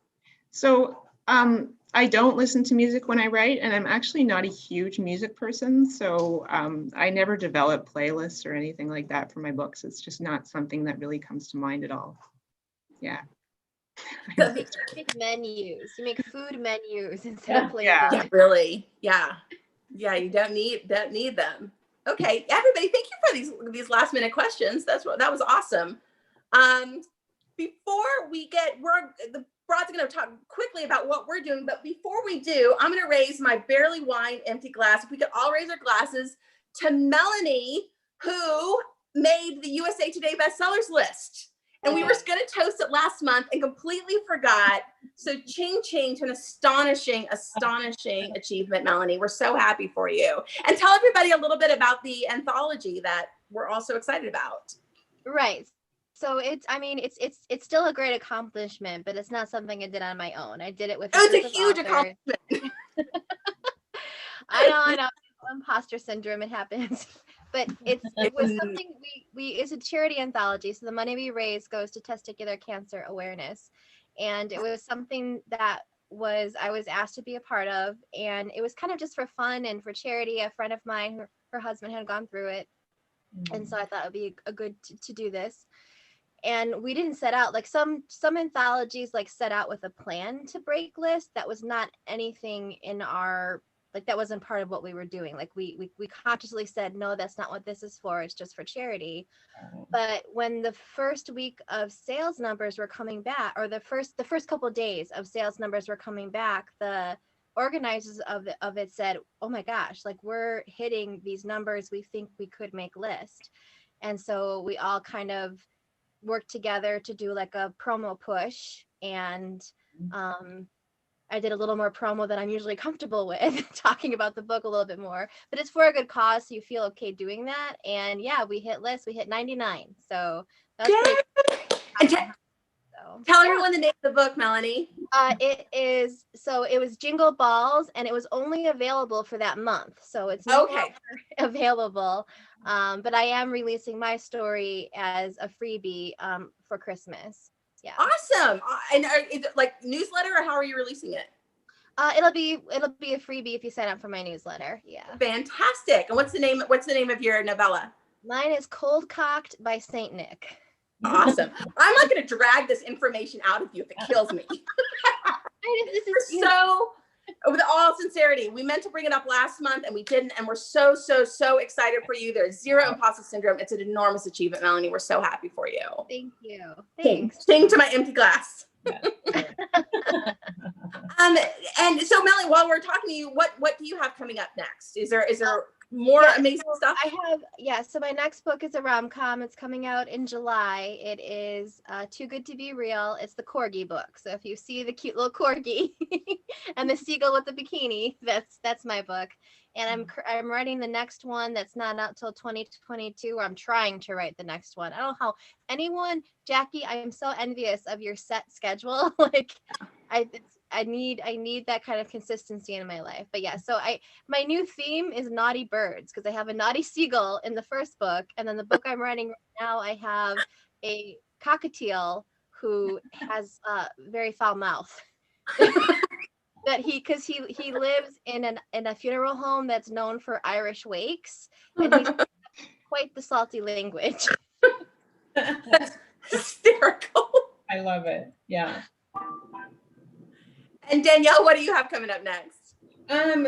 So I don't listen to music when I write, and I'm actually not a huge music person, so I never develop playlists or anything like that for my books. It's just not something that really comes to mind at all. Yeah. You make menus. You make food menus instead of playlists. Yeah, really. Yeah. You don't need them. Okay, everybody, thank you for these last minute questions. That was awesome. Before we the Broads are going to talk quickly about what we're doing, but before we do, I'm going to raise my barely wine empty glass. If we could all raise our glasses to Melonie, who made the USA Today bestsellers list. And we were going to toast it last month and completely forgot. So ching ching to an astonishing achievement, Melonie. We're so happy for you. And tell everybody a little bit about the anthology that we're all so excited about. Right. So it's still a great accomplishment, but it's not something I did on my own. I did it with it's a huge accomplishment. I know. Imposter syndrome, it happens. But it was something it's a charity anthology. So the money we raise goes to testicular cancer awareness. And it was something that I was asked to be a part of. And it was kind of just for fun and for charity. A friend of mine, her husband had gone through it. And so I thought it would be a good to do this. And we didn't set out, like some anthologies like set out with a plan to break list. That was not anything in our, like that wasn't part of what we were doing. Like we consciously said, no, that's not what this is for. It's just for charity. But when the first week of sales numbers were coming back, or the first couple of days of sales numbers were coming back, the organizers of it said, oh my gosh, like we're hitting these numbers. We think we could make list. And so we all kind of worked together to do like a promo push. And I did a little more promo than I'm usually comfortable with, talking about the book a little bit more, but it's for a good cause, so you feel okay doing that. And yeah, we hit list, we hit 99. So that's pretty cool. Tell everyone the name of the book, Melonie. It was Jingle Balls, and it was only available for that month. So it's no longer available. But I am releasing my story as a freebie for Christmas. Yeah. Awesome. And is it like newsletter, or how are you releasing it? It'll be a freebie if you sign up for my newsletter. Yeah. Fantastic. And what's the name of your novella? Mine is Cold Cocked by Saint Nick. Awesome. I'm not going to drag this information out of you if it kills me. With all sincerity, we meant to bring it up last month and we didn't, and we're so excited for you. There's zero imposter syndrome. It's an enormous achievement, Melonie. We're so happy for you. Thank you. Thanks. Sing to my empty glass. And so Melonie, while we're talking to you, what do you have coming up next? Is there more amazing stuff? So my next book is a rom-com. It's coming out in July. It is Too Good to Be Real. It's the Corgi book. So if you see the cute little corgi and the seagull with the bikini, that's my book. And I'm writing the next one that's not out till 2022. I'm trying to write the next one. I don't know how Jackie, I am so envious of your set schedule. Like I need that kind of consistency in my life. But yeah, so my new theme is naughty birds, because I have a naughty seagull in the first book, and then the book I'm writing right now, I have a cockatiel who has a very foul mouth. Because he lives in a funeral home that's known for Irish wakes, and he's quite the salty language. That's hysterical. I love it. Yeah. And Danielle, what do you have coming up next? Let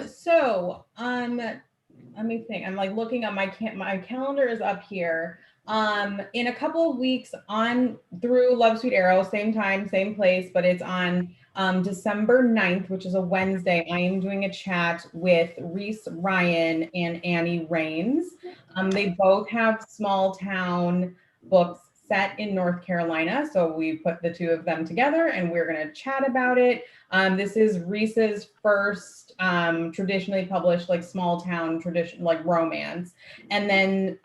me think. I'm like looking at my calendar is up here. In a couple of weeks on through Love Sweet Arrow, same time, same place, but it's on December 9th, which is a Wednesday. I am doing a chat with Reese Ryan and Annie Rains. They both have small town books set in North Carolina. So we put the two of them together and we're going to chat about it. This is Reese's first traditionally published like small town tradition, like romance. And then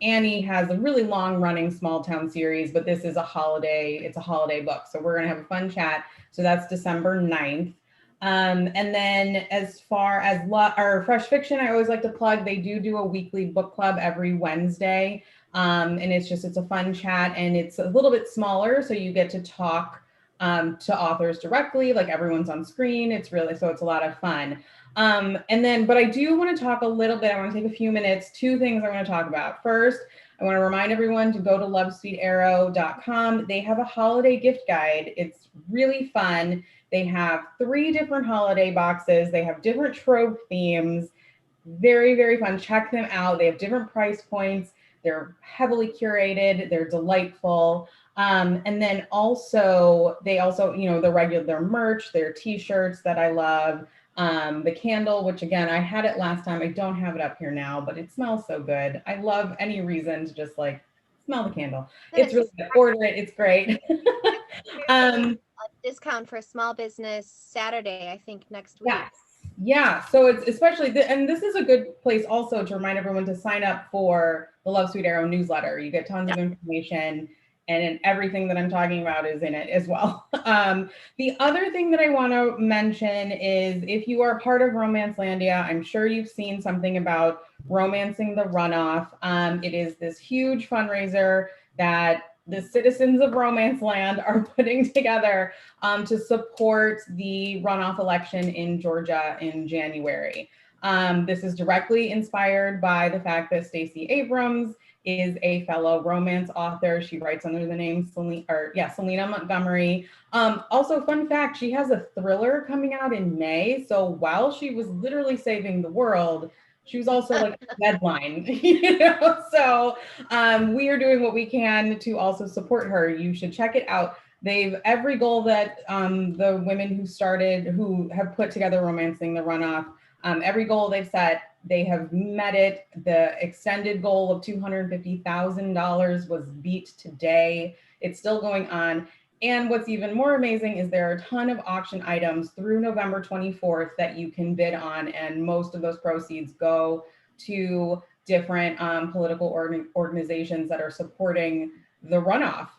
Annie has a really long running small town series, but this is it's a holiday book. So we're going to have a fun chat. So that's December 9th. And then as far as our Fresh Fiction, I always like to plug, they do a weekly book club every Wednesday. And it's a fun chat and it's a little bit smaller. So you get to talk to authors directly, like everyone's on screen. It's a lot of fun. But I do want to talk a little bit. I want to take a few minutes, two things I want to talk about. First, I want to remind everyone to go to lovesweetarrow.com. They have a holiday gift guide. It's really fun. They have 3 different holiday boxes. They have different trope themes. Very, very fun. Check them out. They have different price points. They're heavily curated. They're delightful. And then they also, their merch, their t-shirts that I love. The candle, which again, I had it last time. I don't have it up here now, but it smells so good. I love any reason to just like smell the candle. It's really good. Order it. It's great. A discount for small business Saturday, I think next week. Yes. Yeah. So it's especially, and this is a good place also to remind everyone to sign up for the Love Sweet Arrow newsletter. You get tons of information. And everything that I'm talking about is in it as well. The other thing that I want to mention is if you are part of Romancelandia, I'm sure you've seen something about Romancing the Runoff. It is this huge fundraiser that the citizens of Romance Land are putting together to support the runoff election in Georgia in January. This is directly inspired by the fact that Stacey Abrams is a fellow romance author. She writes under the name Selena Montgomery. Also, fun fact, she has a thriller coming out in May. So while she was literally saving the world, she was also like a deadline, So we are doing what we can to also support her. You should check it out. Every goal that the women who have put together Romancing the Runoff, every goal they've set, they have met it. The extended goal of $250,000 was beat today. It's still going on. And what's even more amazing is there are a ton of auction items through November 24th that you can bid on. And most of those proceeds go to different political organizations that are supporting the runoff.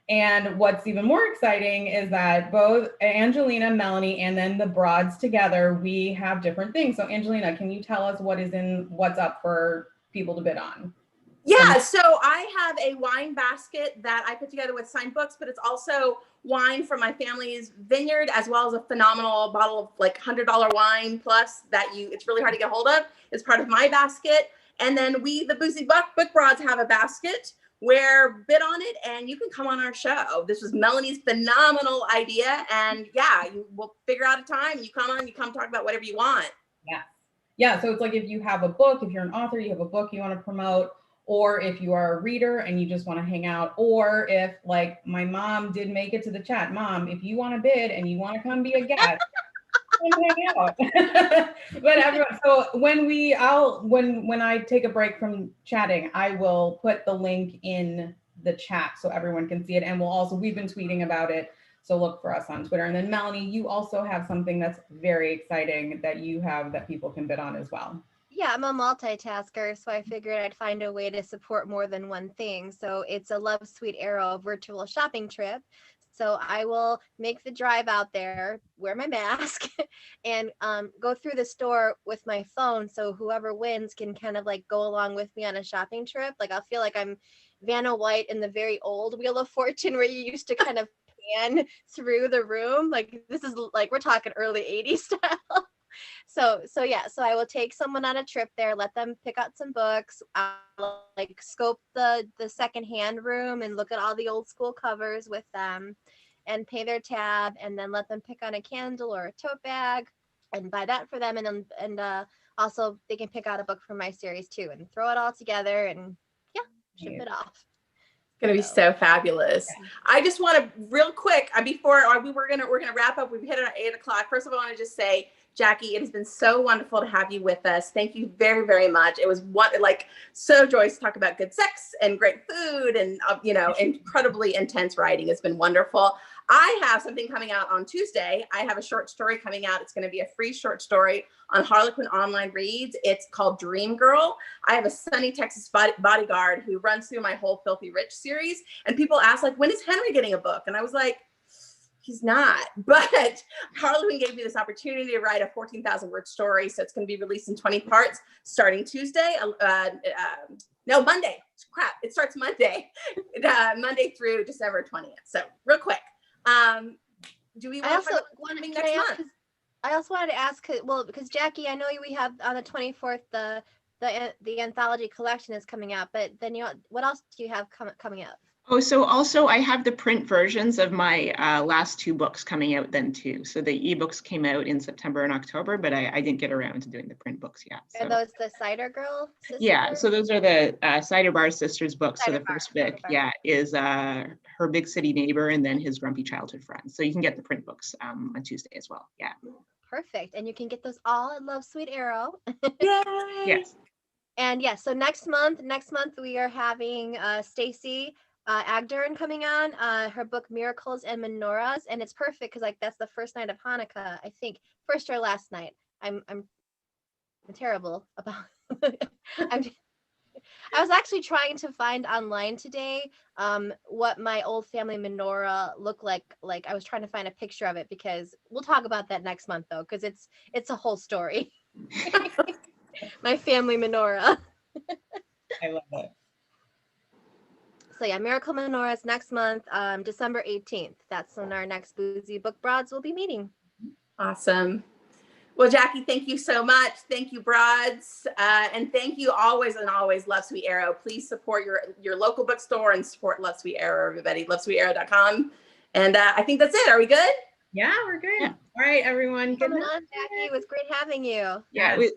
And what's even more exciting is that both Angelina, Melonie, and then the Broads together, we have different things. So Angelina, can you tell us what's up for people to bid on? Yeah, so I have a wine basket that I put together with signed books, but it's also wine from my family's vineyard, as well as a phenomenal bottle of like $100 wine plus it's really hard to get hold of. It's part of my basket. And then the Boozy Book Broads have a basket where bid on it and you can come on our show. This was Melonie's phenomenal idea. And we'll figure out a time. You come talk about whatever you want. Yeah. So it's like if you have a book, if you're an author, you have a book you want to promote, or if you are a reader and you just want to hang out, or if like my mom did make it to the chat, Mom, if you want to bid and you want to come be a guest, hang out. But everyone, so when I take a break from chatting, I will put the link in the chat so everyone can see it. And we've been tweeting about it. So look for us on Twitter. And then Melonie, you also have something that's very exciting that you have that people can bid on as well. Yeah, I'm a multitasker, so I figured I'd find a way to support more than one thing. So it's a Love Sweet Arrow virtual shopping trip. So I will make the drive out there, wear my mask, and go through the store with my phone. So whoever wins can kind of like go along with me on a shopping trip. Like I'll feel like I'm Vanna White in the very old Wheel of Fortune, where you used to kind of pan through the room. Like this is like, we're talking early 80s style. So yeah, so I will take someone on a trip there, let them pick out some books. I'll like scope the secondhand room and look at all the old school covers with them and pay their tab, and then let them pick on a candle or a tote bag and buy that for them. And also they can pick out a book from my series too and throw it all together and ship it off. Going to be so fabulous. Yeah. I just want to real quick before we're gonna wrap up. We've hit it at 8 o'clock. First of all, I want to just say, Jackie, it has been so wonderful to have you with us. Thank you very, very much. It was so joyous to talk about good sex and great food and incredibly intense writing. It's been wonderful. I have something coming out on Tuesday. I have a short story coming out. It's going to be a free short story on Harlequin Online Reads. It's called Dream Girl. I have a sunny Texas bodyguard who runs through my whole Filthy Rich series. And people ask, like, when is Henry getting a book? And I was like, he's not. But Harlequin gave me this opportunity to write a 14,000 word story. So it's going to be released in 20 parts starting Tuesday. Monday. Crap. It starts Monday. Monday through December 20th. So real quick. Do we want to talk about next month? I also wanted to ask, well, because Jackie, I know we have on the 24th, the anthology collection is coming out, but then what else do you have coming out? Oh, so also I have the print versions of my last 2 books coming out then too. So the ebooks came out in September and October, but I didn't get around to doing the print books yet. So. Are those the Cider Girl sisters? Yeah, so those are the Cider Bar Sisters books. Cider So the Bar, first book, is Her Big City Neighbor and then His Grumpy Childhood Friend. So you can get the print books on Tuesday as well. Yeah. Perfect. And you can get those all at Love Sweet Arrow. Yay! Yes. And yes, so next month we are having Stacy Agdern coming on, her book Miracles and Menorahs, and it's perfect because that's the first night of Hanukkah, I think, first or last night. I'm terrible about I was actually trying to find online today what my old family menorah looked like. Like I was trying to find a picture of it, because we'll talk about that next month though, because it's a whole story. My family menorah. I love it. So yeah, Miracle Menorahs next month, December 18th. That's when our next Boozy Book Broads will be meeting. Awesome. Well, Jackie, thank you so much. Thank you, Broads. And thank you always and always, Love Sweet Arrow. Please support your local bookstore and support Love Sweet Arrow, everybody. LoveSweetArrow.com. And I think that's it. Are we good? Yeah, we're good. Yeah. All right, everyone. Good night. Jackie. It was great having you. Yeah, thank